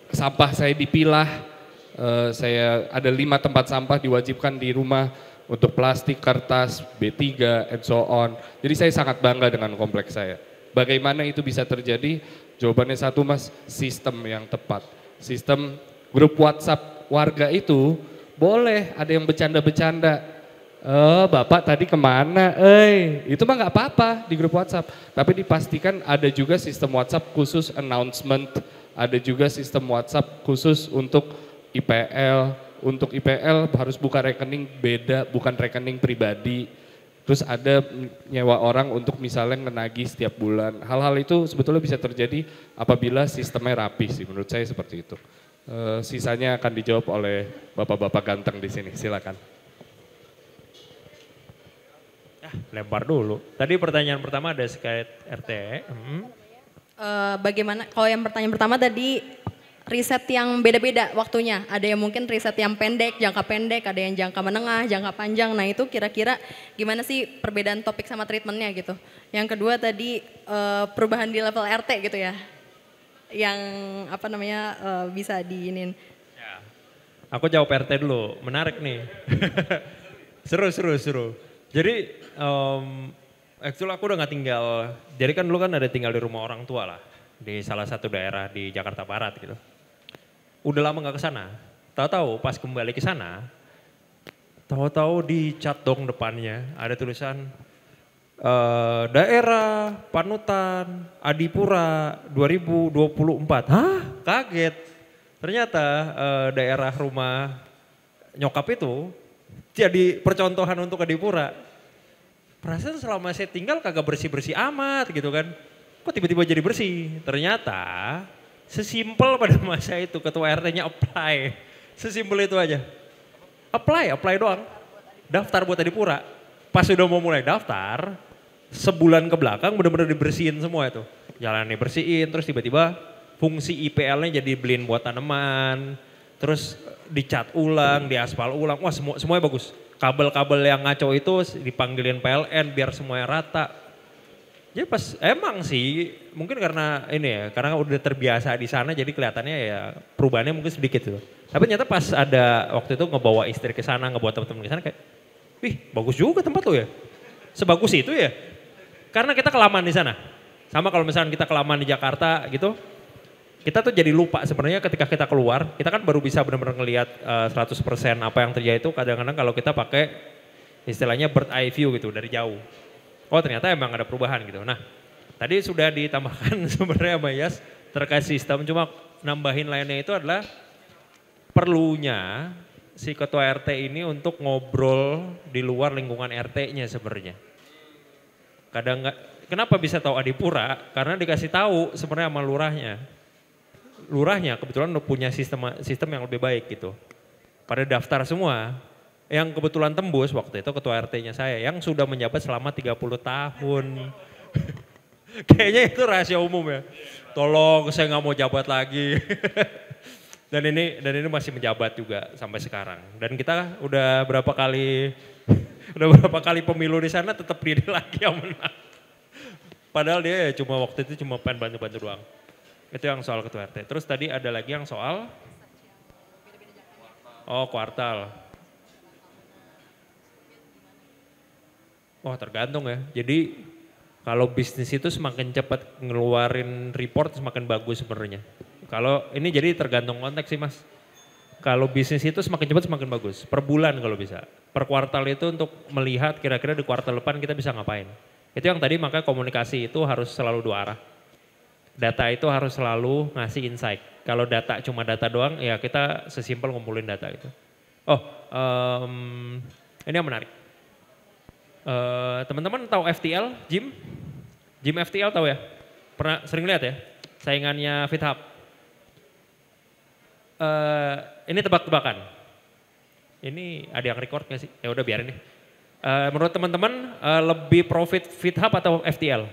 Sampah saya dipilah, saya ada 5 tempat sampah diwajibkan di rumah untuk plastik, kertas, B3, and so on. Jadi saya sangat bangga dengan kompleks saya. Bagaimana itu bisa terjadi? Jawabannya satu Mas, sistem yang tepat. Sistem grup WhatsApp warga itu boleh ada yang bercanda-bercanda. Bapak tadi kemana? Itu mah nggak apa-apa di grup WhatsApp. Tapi dipastikan ada juga sistem WhatsApp khusus announcement, ada juga sistem WhatsApp khusus untuk IPL. Untuk IPL harus buka rekening beda, bukan rekening pribadi. Terus ada nyewa orang untuk misalnya menagih setiap bulan. Hal-hal itu sebetulnya bisa terjadi apabila sistemnya rapi sih, menurut saya seperti itu. Sisanya akan dijawab oleh bapak-bapak ganteng di sini, silakan. Lempar dulu. Tadi pertanyaan pertama ada sekait RT. Bagaimana, kalau yang pertanyaan pertama tadi riset yang beda-beda waktunya. Ada yang mungkin riset yang pendek, jangka pendek, ada yang jangka menengah, jangka panjang. Nah itu kira-kira gimana sih perbedaan topik sama treatmentnya gitu. Yang kedua tadi perubahan di level RT gitu ya. Yang apa namanya bisa diinin. Ya. Aku jawab RT dulu, menarik nih. Seru. Jadi actually aku udah gak tinggal, jadi kan dulu kan ada tinggal di rumah orang tua lah. Di salah satu daerah di Jakarta Barat gitu. Udah lama gak kesana, tahu-tahu pas kembali ke sana, tahu-tahu di cat dong depannya ada tulisan daerah Panutan Adipura 2024. Hah? Kaget. Ternyata daerah rumah nyokap itu jadi percontohan untuk Adipura. Perasaan selama saya tinggal kagak bersih-bersih amat gitu kan. Kok tiba-tiba jadi bersih? Ternyata sesimpel pada masa itu ketua RT-nya apply. Sesimpel itu aja. Apply doang. Daftar buat Adipura. Pas sudah mau mulai daftar, sebulan ke belakang benar-benar dibersihin semua itu. Jalannya bersihin, terus tiba-tiba fungsi IPL-nya jadi beliin buat tanaman. Terus dicat ulang, diaspal ulang, wah semuanya bagus. Kabel-kabel yang ngaco itu dipanggilin PLN biar semuanya rata. Jadi pas emang sih mungkin karena ini ya, karena udah terbiasa di sana jadi kelihatannya ya perubahannya mungkin sedikit tuh. Tapi ternyata pas ada waktu itu ngebawa istri ke sana, ngebawa teman-teman ke sana kayak, wih bagus juga tempat lo ya. Sebagus itu ya. Karena kita kelamaan di sana. Sama kalau misalnya kita kelamaan di Jakarta gitu, kita tuh jadi lupa sebenarnya ketika kita keluar, kita kan baru bisa benar-benar ngelihat 100% apa yang terjadi itu kadang-kadang kalau kita pakai istilahnya bird eye view gitu dari jauh. Oh ternyata emang ada perubahan gitu. Nah tadi sudah ditambahkan sebenarnya sama Yas terkait sistem, cuma nambahin lainnya itu adalah perlunya si ketua RT ini untuk ngobrol di luar lingkungan RT-nya sebenarnya. Kenapa bisa tahu Adipura? Karena dikasih tahu sebenarnya sama lurahnya. Lurahnya kebetulan punya sistem yang lebih baik gitu. Pada daftar semua, yang kebetulan tembus waktu itu ketua RT-nya saya yang sudah menjabat selama 30 tahun. Kayaknya itu rahasia umum ya. Tolong saya nggak mau jabat lagi. dan ini masih menjabat juga sampai sekarang. Dan kita udah berapa kali pemilu di sana tetap dia lagi yang menang. Padahal dia cuma waktu itu cuma pengen bantu-bantu doang. Itu yang soal ketua RT. Terus tadi ada lagi yang soal kuartal. Tergantung ya. Jadi kalau bisnis itu semakin cepat ngeluarin report semakin bagus sebenarnya. Kalau ini jadi tergantung konteks sih Mas. Kalau bisnis itu semakin cepat semakin bagus. Per bulan kalau bisa. Per kuartal itu untuk melihat kira-kira di kuartal depan kita bisa ngapain. Itu yang tadi makanya komunikasi itu harus selalu dua arah. Data itu harus selalu ngasih insight. Kalau data cuma data doang, ya kita sesimpel ngumpulin data gitu. Ini yang menarik. Teman-teman tahu FTL, Jim? Jim FTL tahu ya? Pernah sering lihat ya? Saingannya FitHub. Ini tebak-tebakan. Ini ada yang record nggak sih? Ya udah biarin nih. Menurut teman-teman lebih profit FitHub atau FTL?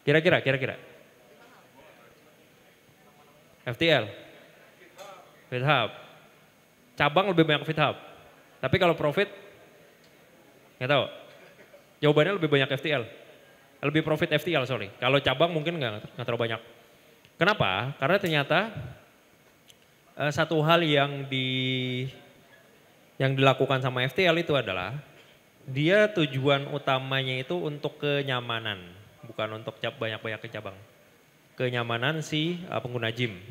Kira-kira. FTL. FitHub. Cabang lebih banyak FitHub. Tapi kalau profit, nggak tahu. Jawabannya lebih banyak FTL. Lebih profit FTL, sorry. Kalau cabang mungkin nggak terlalu banyak. Kenapa? Karena ternyata satu hal yang dilakukan sama FTL itu adalah dia tujuan utamanya itu untuk kenyamanan. Bukan untuk banyak-banyak ke cabang. kenyamanan si pengguna gym.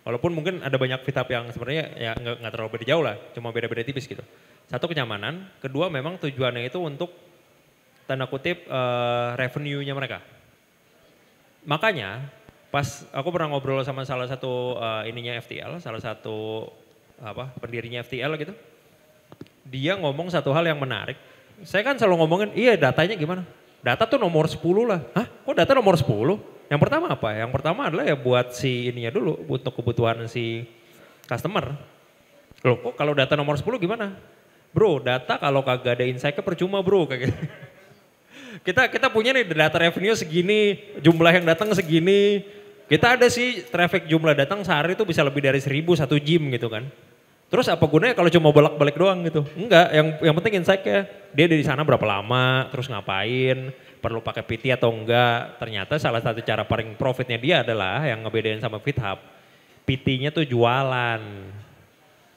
Walaupun mungkin ada banyak fit-up yang sebenarnya ya nggak terlalu beda jauh lah, cuma beda-beda tipis gitu. Satu kenyamanan, kedua memang tujuannya itu untuk tanda kutip revenue-nya mereka. Makanya pas aku pernah ngobrol sama salah satu ininya FTL, salah satu pendirinya FTL gitu. Dia ngomong satu hal yang menarik. Saya kan selalu ngomongin, iya datanya gimana? Data tuh nomor 10 lah. Hah? Kok data nomor 10? Yang pertama apa? Yang pertama adalah ya buat si ininya dulu, untuk kebutuhan si customer. Loh kok kalau data nomor 10 gimana? Bro, data kalau kagak ada insight-nya percuma bro. Kayak gitu. Kita punya nih data revenue segini, jumlah yang datang segini. Kita ada sih traffic jumlah datang sehari itu bisa lebih dari 1000 satu gym gitu kan. Terus apa gunanya kalau cuma bolak-balik doang gitu? Enggak, yang penting insight-nya. Dia di sana berapa lama, terus ngapain, perlu pakai PT atau enggak. Ternyata salah satu cara paling profitnya dia adalah yang ngebedain sama FitHub. PT-nya tuh jualan.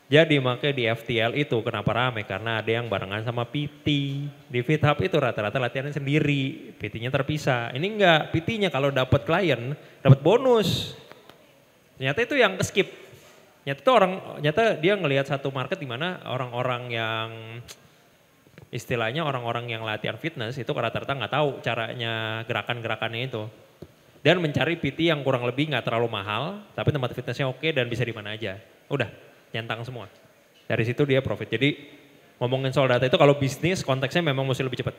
Jadi makanya di FTL itu kenapa rame? Karena ada yang barengan sama PT. Di FitHub itu rata-rata latihannya sendiri, PT-nya terpisah. Ini enggak, PT-nya kalau dapat klien, dapat bonus. Ternyata itu yang ke-skip. Nyata dia ngelihat satu market di mana orang-orang yang istilahnya orang-orang yang latihan fitness itu rata-rata nggak tahu caranya gerakan-gerakannya itu. Dan mencari PT yang kurang lebih nggak terlalu mahal, tapi tempat fitnessnya oke dan bisa di mana aja. Udah, nyentang semua. Dari situ dia profit. Jadi ngomongin soal data itu kalau bisnis konteksnya memang mesti lebih cepat.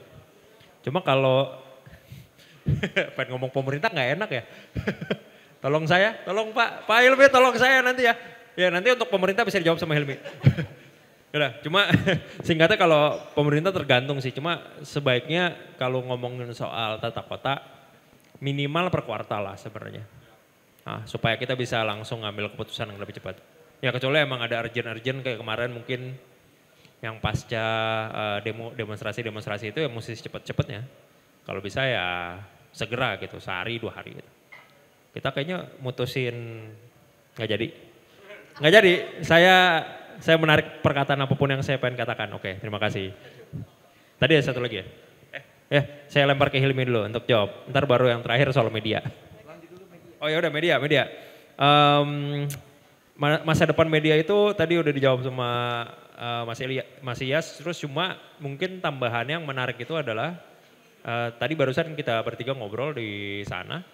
Cuma kalau pengen ngomong pemerintah nggak enak ya. Tolong Pak Hilmi tolong saya nanti ya. Ya nanti untuk pemerintah bisa dijawab sama Hilmi. Udah, cuma singkatnya kalau pemerintah tergantung sih. Cuma sebaiknya kalau ngomongin soal tata kota minimal per kuartal lah sebenarnya. Nah, supaya kita bisa langsung ngambil keputusan yang lebih cepat. Ya kecuali emang ada urgent kayak kemarin mungkin yang pasca demonstrasi itu ya mesti cepet-cepetnya. Kalau bisa ya segera gitu, sehari 2 hari gitu. Kita kayaknya mutusin nggak jadi. Nggak jadi, saya menarik perkataan apapun yang saya pengen katakan. Oke, terima kasih. Tadi ada satu lagi ya? Saya lempar ke Hilmi dulu untuk jawab. Ntar baru yang terakhir soal media. Oh ya udah media. Masa depan media itu tadi udah dijawab sama Mas Iyas. Terus cuma mungkin tambahan yang menarik itu adalah tadi barusan kita bertiga ngobrol di sana.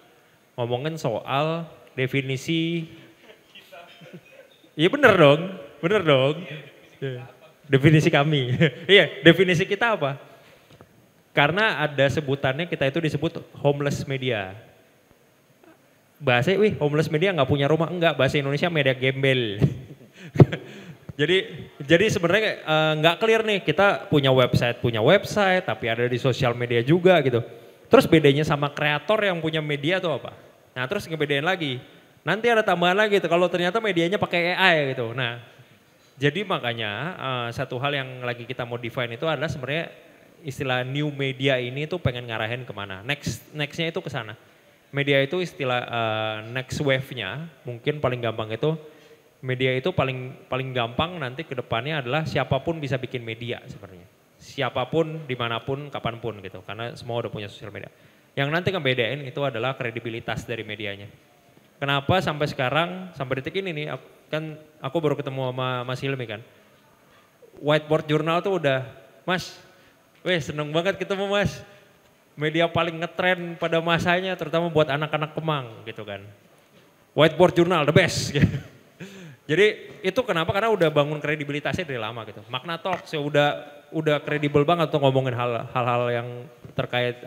Ngomongin soal definisi. Iya bener dong. Definisi kami. Iya, definisi kita apa? Karena ada sebutannya kita itu disebut homeless media. Bahasa homeless media nggak punya rumah, enggak. Bahasa Indonesia media gembel. Jadi sebenarnya nggak clear nih, kita punya website, tapi ada di sosial media juga gitu. Terus bedanya sama kreator yang punya media tuh apa? Nah terus ngebedain lagi. Nanti ada tambahan lagi tuh kalau ternyata medianya pakai AI gitu. Nah, jadi makanya satu hal yang lagi kita mau define itu adalah sebenarnya istilah new media ini tuh pengen ngarahin kemana. Nextnya itu ke sana. Media itu istilah next wave-nya mungkin paling gampang itu media itu paling gampang nanti ke depannya adalah siapapun bisa bikin media sebenarnya. Siapapun, dimanapun, kapanpun gitu. Karena semua udah punya sosial media. Yang nanti ngebedain itu adalah kredibilitas dari medianya. Kenapa sampai sekarang, sampai detik ini nih, aku baru ketemu sama Mas Hilmi kan. Whiteboard Journal tuh udah, Mas, seneng banget ketemu Mas. Media paling ngetren pada masanya, terutama buat anak-anak Kemang gitu kan. Whiteboard Journal, the best. Jadi itu kenapa? Karena udah bangun kredibilitasnya dari lama gitu. Magna Talks ya udah kredibel banget untuk ngomongin hal-hal yang terkait,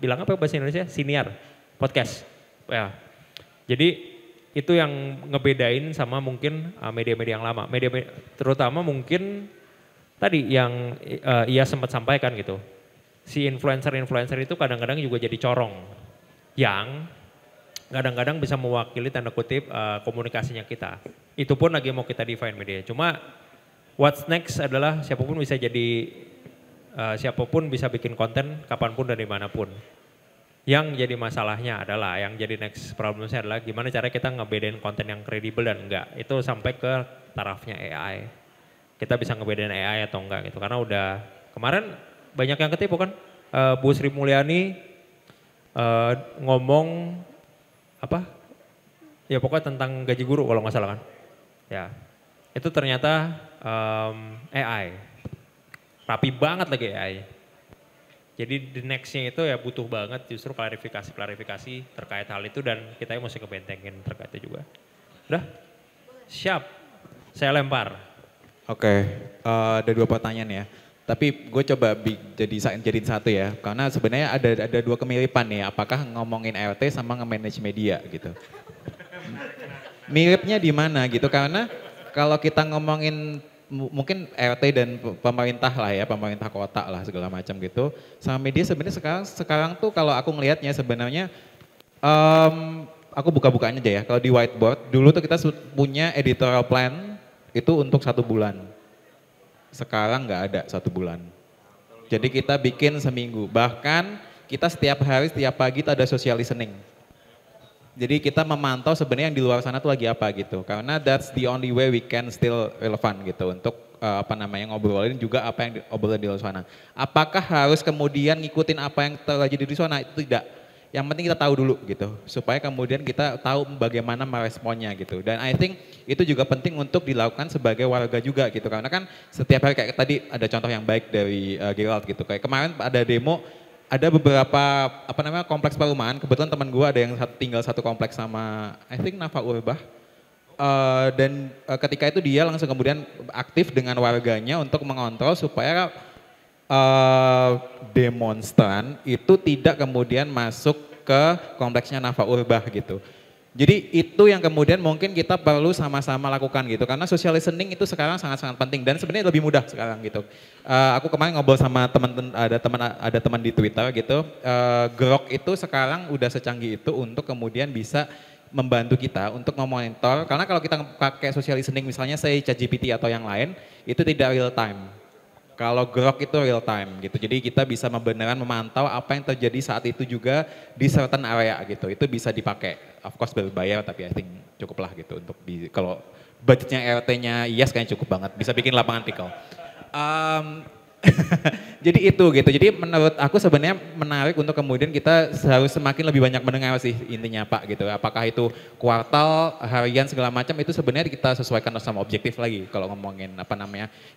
bilang apa bahasa Indonesia? Siniar, podcast. Ya. Jadi itu yang ngebedain sama mungkin media-media yang lama. Media terutama mungkin tadi yang ia sempat sampaikan gitu. Si influencer-influencer itu kadang-kadang juga jadi corong. Yang kadang-kadang bisa mewakili tanda kutip komunikasinya kita. Itu pun lagi mau kita define media. Cuma what's next adalah siapapun bisa jadi, siapapun bisa bikin konten kapanpun dan dimanapun. Yang jadi masalahnya adalah, yang jadi next problemnya adalah gimana cara kita ngebedain konten yang kredibel dan enggak. Itu sampai ke tarafnya AI. Kita bisa ngebedain AI atau enggak gitu. Karena udah kemarin banyak yang ketipu kan. Bu Sri Mulyani ngomong apa? Ya pokoknya tentang gaji guru kalau nggak salah kan. Ya, itu ternyata AI. Rapi banget lagi AI. Jadi the nextnya itu ya butuh banget justru klarifikasi terkait hal itu dan kita mesti kebentengin terkait itu juga. Udah? Siap. Saya lempar. Oke, ada 2 pertanyaan ya. Tapi gue coba jadiin satu ya. Karena sebenarnya ada 2 kemiripan nih. Apakah ngomongin RT sama nge-manage media gitu. Miripnya di mana gitu. Karena kalau kita ngomongin mungkin RT dan pemerintah lah ya, pemerintah kota lah segala macam gitu. Sama media sebenarnya sekarang tuh kalau aku ngelihatnya sebenarnya aku buka-bukaan aja ya. Kalau di whiteboard dulu tuh kita punya editorial plan itu untuk 1 bulan. Sekarang nggak ada 1 bulan. Jadi kita bikin seminggu. Bahkan kita setiap hari, setiap pagi itu ada social listening. Jadi kita memantau sebenarnya yang di luar sana tuh lagi apa gitu. Karena that's the only way we can still relevant gitu untuk ngobrolin juga apa yang obrolin di luar sana. Apakah harus kemudian ngikutin apa yang terjadi di sana? Itu tidak. Yang penting kita tahu dulu gitu. Supaya kemudian kita tahu bagaimana meresponnya gitu. Dan I think itu juga penting untuk dilakukan sebagai warga juga gitu. Karena kan setiap hari kayak tadi ada contoh yang baik dari Gerald gitu. Kayak kemarin ada demo, ada beberapa kompleks perumahan. Kebetulan teman gue ada yang tinggal satu kompleks sama I think Nafa Urbah. Dan ketika itu dia langsung kemudian aktif dengan warganya untuk mengontrol supaya demonstran itu tidak kemudian masuk ke kompleksnya Nafa Urbah gitu. Jadi itu yang kemudian mungkin kita perlu sama-sama lakukan gitu. Karena social listening itu sekarang sangat-sangat penting dan sebenarnya lebih mudah sekarang gitu. Aku kemarin ngobrol sama ada teman di Twitter gitu. Grok itu sekarang udah secanggih itu untuk kemudian bisa membantu kita untuk memonitor. Karena kalau kita pakai social listening misalnya saya ChatGPT atau yang lain itu tidak real time. Kalau Grok itu real time gitu, jadi kita bisa beneran memantau apa yang terjadi saat itu juga di certain area gitu, itu bisa dipakai. Of course berbayar tapi I think cukup lah gitu untuk kalau budgetnya RT-nya IAS kayaknya cukup banget, bisa bikin lapangan pikal. Jadi itu gitu, jadi menurut aku sebenarnya menarik untuk kemudian kita harus semakin lebih banyak mendengar sih intinya Pak gitu. Apakah itu kuartal, harian segala macam itu sebenarnya kita sesuaikan sama objektif lagi kalau ngomongin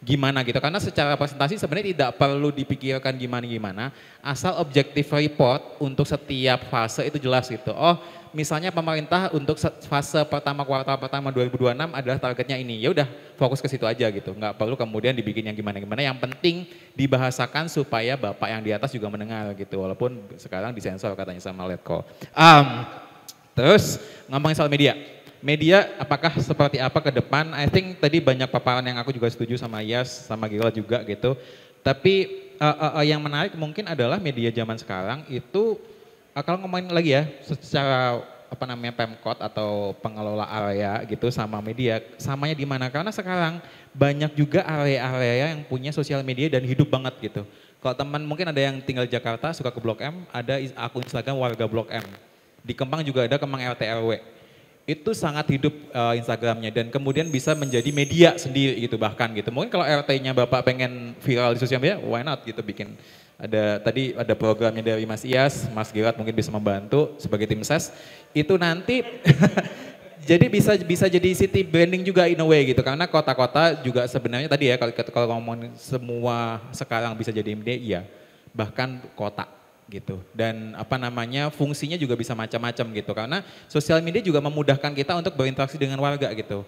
gimana gitu. Karena secara presentasi sebenarnya tidak perlu dipikirkan gimana-gimana, asal objektif report untuk setiap fase itu jelas gitu. Oh misalnya pemerintah untuk fase pertama kuartal pertama 2026 adalah targetnya ini, ya udah fokus ke situ aja gitu, nggak perlu kemudian dibikin yang gimana-gimana, yang penting dibahasakan supaya bapak yang di atas juga mendengar gitu, walaupun sekarang disensor katanya sama Letko. Terus ngomongin soal media apakah seperti apa ke depan, I think tadi banyak paparan yang aku juga setuju sama Yas, sama Gila juga gitu, tapi yang menarik mungkin adalah media zaman sekarang itu kalau ngomongin lagi ya secara Pemkot atau pengelola area gitu sama media, samanya di mana? Karena sekarang banyak juga area-area yang punya sosial media dan hidup banget gitu. Kalau teman mungkin ada yang tinggal di Jakarta suka ke Blok M, ada akun Instagram warga Blok M. Di Kemang juga ada Kemang RT RW. Itu sangat hidup Instagramnya dan kemudian bisa menjadi media sendiri gitu bahkan gitu. Mungkin kalau RT-nya Bapak pengen viral di sosial media, why not gitu bikin. Tadi ada programnya dari Mas Iyas, Mas Girat mungkin bisa membantu sebagai tim ses. Itu nanti jadi bisa jadi city branding juga in a way gitu. Karena kota-kota juga sebenarnya tadi ya kalau ngomongin semua sekarang bisa jadi media, iya. Bahkan kota gitu. Dan fungsinya juga bisa macam-macam gitu. Karena sosial media juga memudahkan kita untuk berinteraksi dengan warga gitu.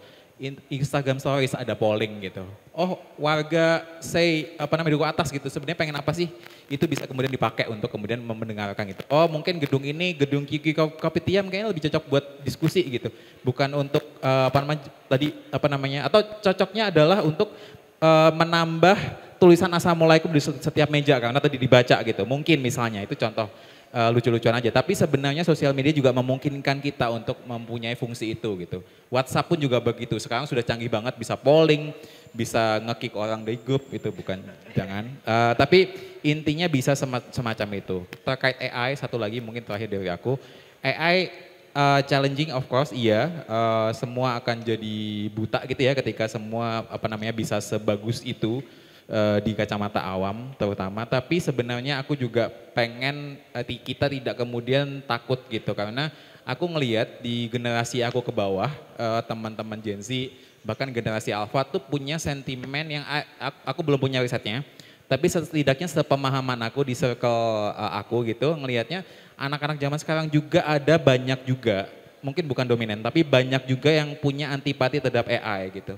Instagram Stories ada polling gitu. Oh warga duku atas gitu sebenarnya pengen apa sih? Itu bisa kemudian dipakai untuk kemudian mendengarkan gitu. Oh mungkin gedung ini, gedung Kiki Kopitiam kayaknya lebih cocok buat diskusi gitu. Bukan untuk atau cocoknya adalah untuk menambah tulisan Assalamualaikum di setiap meja karena tadi dibaca gitu. Mungkin misalnya itu contoh lucu-lucuan aja. Tapi sebenarnya sosial media juga memungkinkan kita untuk mempunyai fungsi itu gitu. WhatsApp pun juga begitu. Sekarang sudah canggih banget bisa polling, bisa nge-kick orang dari grup itu jangan. Tapi intinya bisa semacam itu. Terkait AI satu lagi mungkin terakhir dari aku. AI challenging of course iya. Semua akan jadi buta gitu ya ketika semua bisa sebagus itu. Di kacamata awam terutama, tapi sebenarnya aku juga pengen kita tidak kemudian takut gitu karena aku ngelihat di generasi aku ke bawah, teman-teman Gen Z, bahkan generasi Alpha tuh punya sentimen yang aku belum punya risetnya, tapi setidaknya sepemahaman aku di circle aku gitu, ngelihatnya anak-anak zaman sekarang juga ada banyak juga, mungkin bukan dominan, tapi banyak juga yang punya antipati terhadap AI gitu.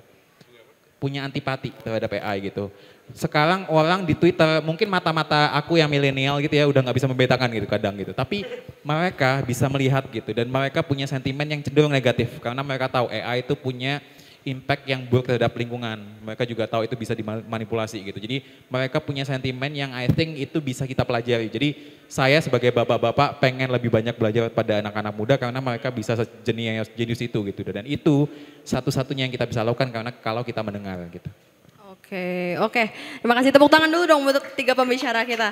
Punya antipati terhadap AI gitu. Sekarang orang di Twitter, mungkin mata-mata aku yang milenial gitu ya udah nggak bisa membedakan gitu kadang gitu. Tapi mereka bisa melihat gitu dan mereka punya sentimen yang cenderung negatif karena mereka tahu AI itu punya impact yang buruk terhadap lingkungan. Mereka juga tahu itu bisa dimanipulasi gitu. Jadi mereka punya sentimen yang I think itu bisa kita pelajari. Jadi saya sebagai bapak-bapak pengen lebih banyak belajar pada anak-anak muda karena mereka bisa jenius itu gitu. Dan itu satu-satunya yang kita bisa lakukan karena kalau kita mendengar gitu. Oke. Terima kasih, tepuk tangan dulu dong untuk 3 pembicara kita.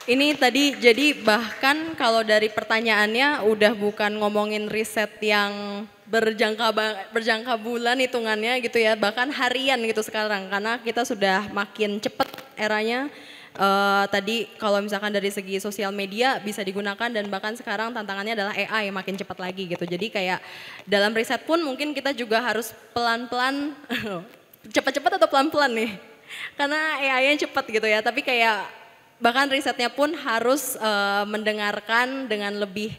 Ini tadi jadi bahkan kalau dari pertanyaannya udah bukan ngomongin riset yang berjangka bulan hitungannya gitu ya, bahkan harian gitu sekarang karena kita sudah makin cepat eranya. Tadi kalau misalkan dari segi sosial media bisa digunakan dan bahkan sekarang tantangannya adalah AI yang makin cepat lagi gitu. Jadi kayak dalam riset pun mungkin kita juga harus pelan-pelan, cepat-cepat atau pelan-pelan nih, karena AI-nya cepat gitu ya. Tapi kayak bahkan risetnya pun harus mendengarkan dengan lebih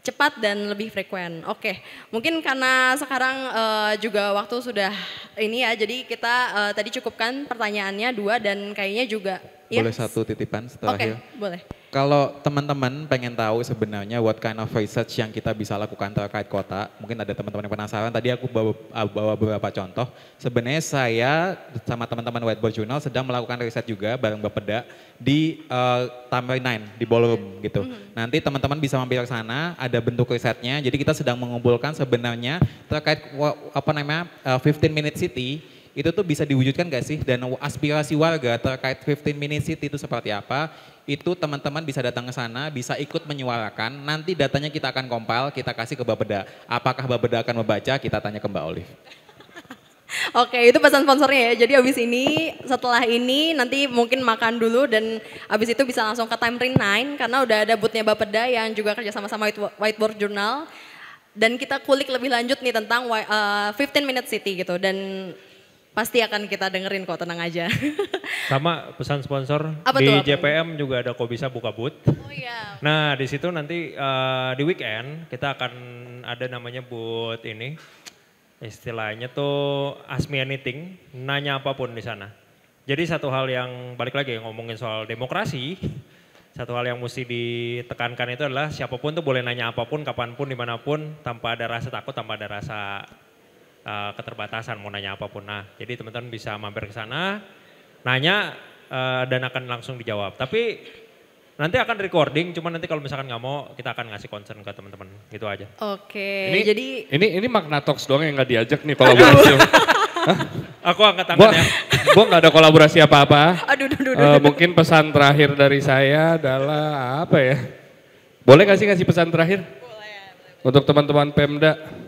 cepat dan lebih frekuen. Oke, mungkin karena sekarang juga waktu sudah ini ya, jadi kita tadi cukupkan pertanyaannya 2 dan kayaknya juga. Boleh satu titipan setelah Oke, boleh. Kalau teman-teman pengen tahu sebenarnya what kind of research yang kita bisa lakukan terkait kota, mungkin ada teman-teman yang penasaran, tadi aku bawa beberapa contoh. Sebenarnya saya sama teman-teman Whiteboard Journal sedang melakukan riset juga bareng Bapeda di Tamrin 9, di Ballroom gitu. Nanti teman-teman bisa mampir ke sana, ada bentuk risetnya, jadi kita sedang mengumpulkan sebenarnya terkait 15 minute city, itu tuh bisa diwujudkan gak sih? Dan aspirasi warga terkait 15 minute city itu seperti apa? Itu teman-teman bisa datang ke sana, bisa ikut menyuarakan. Nanti datanya kita akan compile, kita kasih ke Bapeda. Apakah Bapeda akan membaca? Kita tanya ke Mbak Olive. Oke, itu pesan sponsornya ya. Jadi abis ini, setelah ini nanti mungkin makan dulu dan abis itu bisa langsung ke Tamrin 9 karena udah ada boothnya Bapeda yang juga kerja sama-sama Whiteboard Journal. Dan kita kulik lebih lanjut nih tentang 15 minute city gitu dan pasti akan kita dengerin kok, tenang aja. Sama pesan sponsor Apa di tuh? JPM juga ada kok bisa buka booth. Oh iya. Nah di situ nanti di weekend kita akan ada namanya booth ini, istilahnya tuh Ask Me Anything, nanya apapun di sana. Jadi satu hal yang balik lagi ngomongin soal demokrasi, satu hal yang mesti ditekankan itu adalah siapapun tuh boleh nanya apapun, kapanpun, dimanapun, tanpa ada rasa takut, tanpa ada rasa keterbatasan mau nanya apapun. Nah, jadi teman-teman bisa mampir ke sana, nanya dan akan langsung dijawab. Tapi nanti akan recording, cuman nanti kalau misalkan nggak mau, kita akan ngasih concern ke teman-teman, gitu aja. Oke, Ini, ini Magna Talks doang yang nggak diajak nih kolaborasi. Aku angkat tangan ya. Gue nggak ada kolaborasi apa-apa. Aduh. Mungkin pesan terakhir dari saya adalah apa ya? Boleh nggak sih ngasih pesan terakhir? Boleh. Untuk teman-teman Pemda.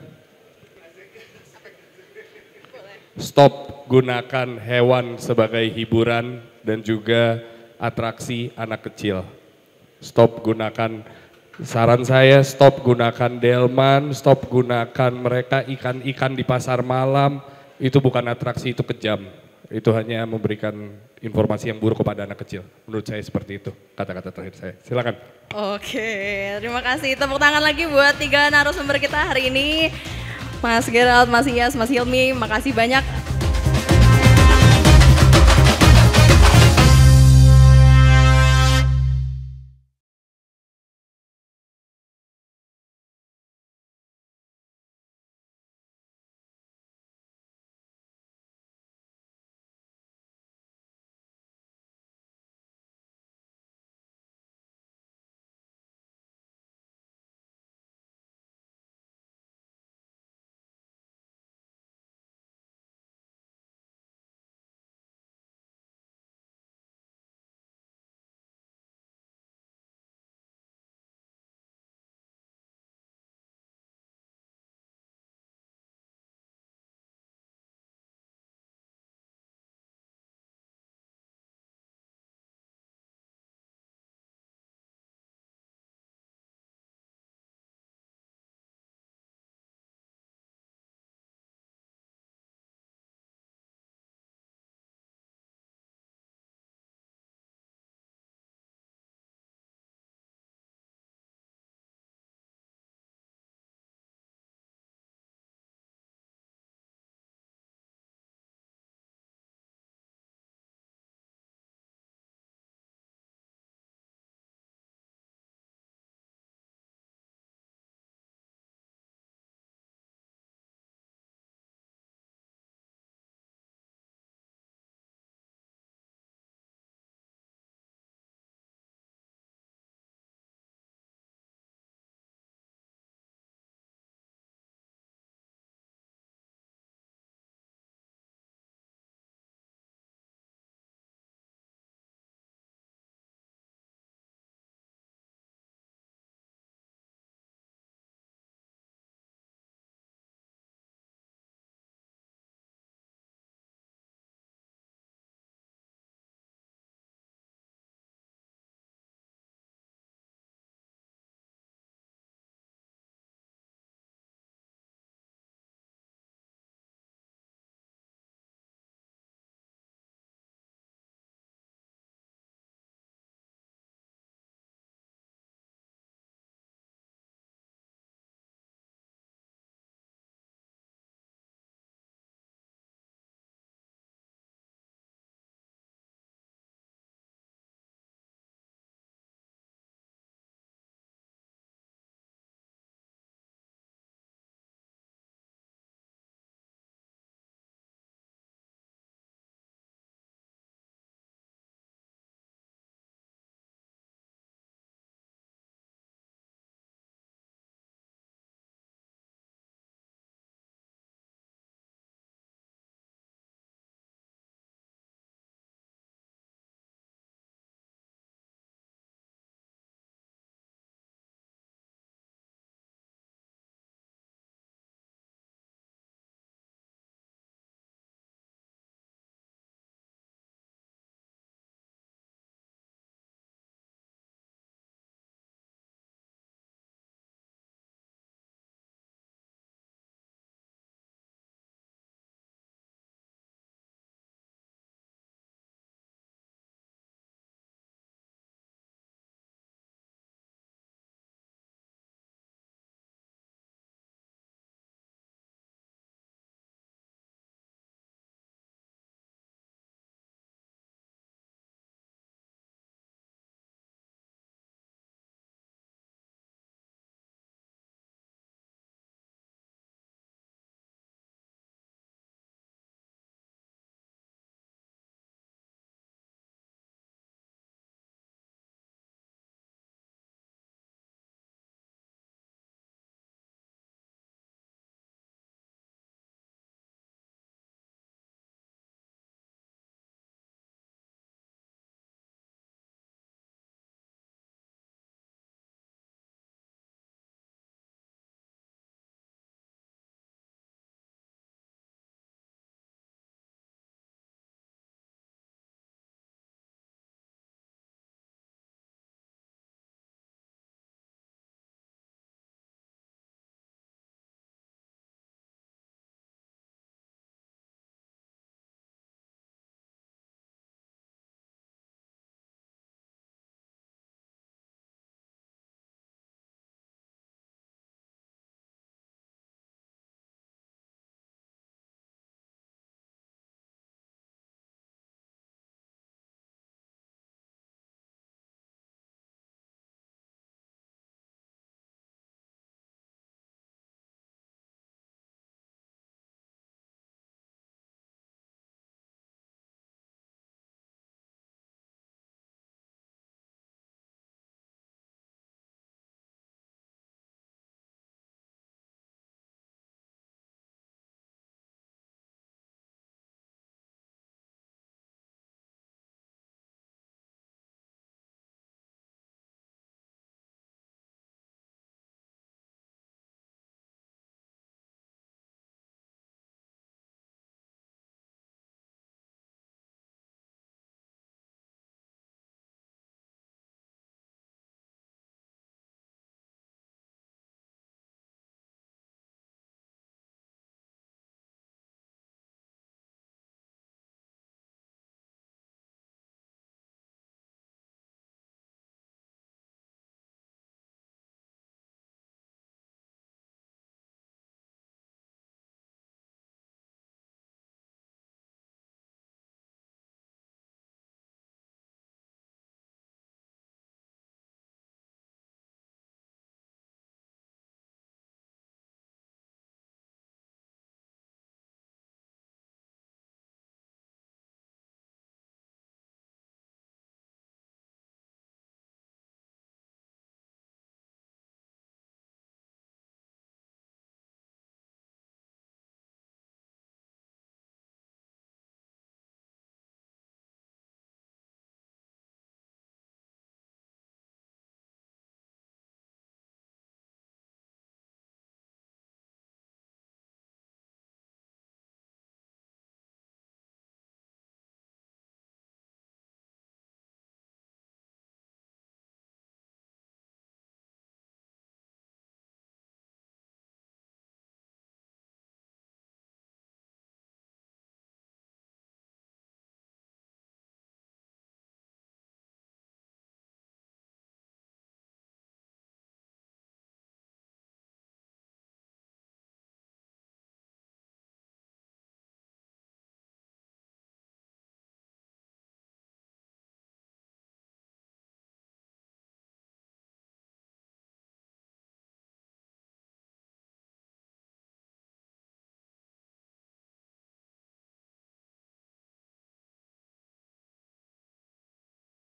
Stop gunakan hewan sebagai hiburan dan juga atraksi anak kecil. Stop gunakan, saran saya stop gunakan delman, stop gunakan mereka ikan-ikan di pasar malam. Itu bukan atraksi, itu kejam. Itu hanya memberikan informasi yang buruk kepada anak kecil. Menurut saya seperti itu kata-kata terakhir saya. Silakan. Oke, terima kasih. Tepuk tangan lagi buat 3 narasumber kita hari ini. Mas Gerald, Mas Iyas, Mas Hilmi, makasih banyak.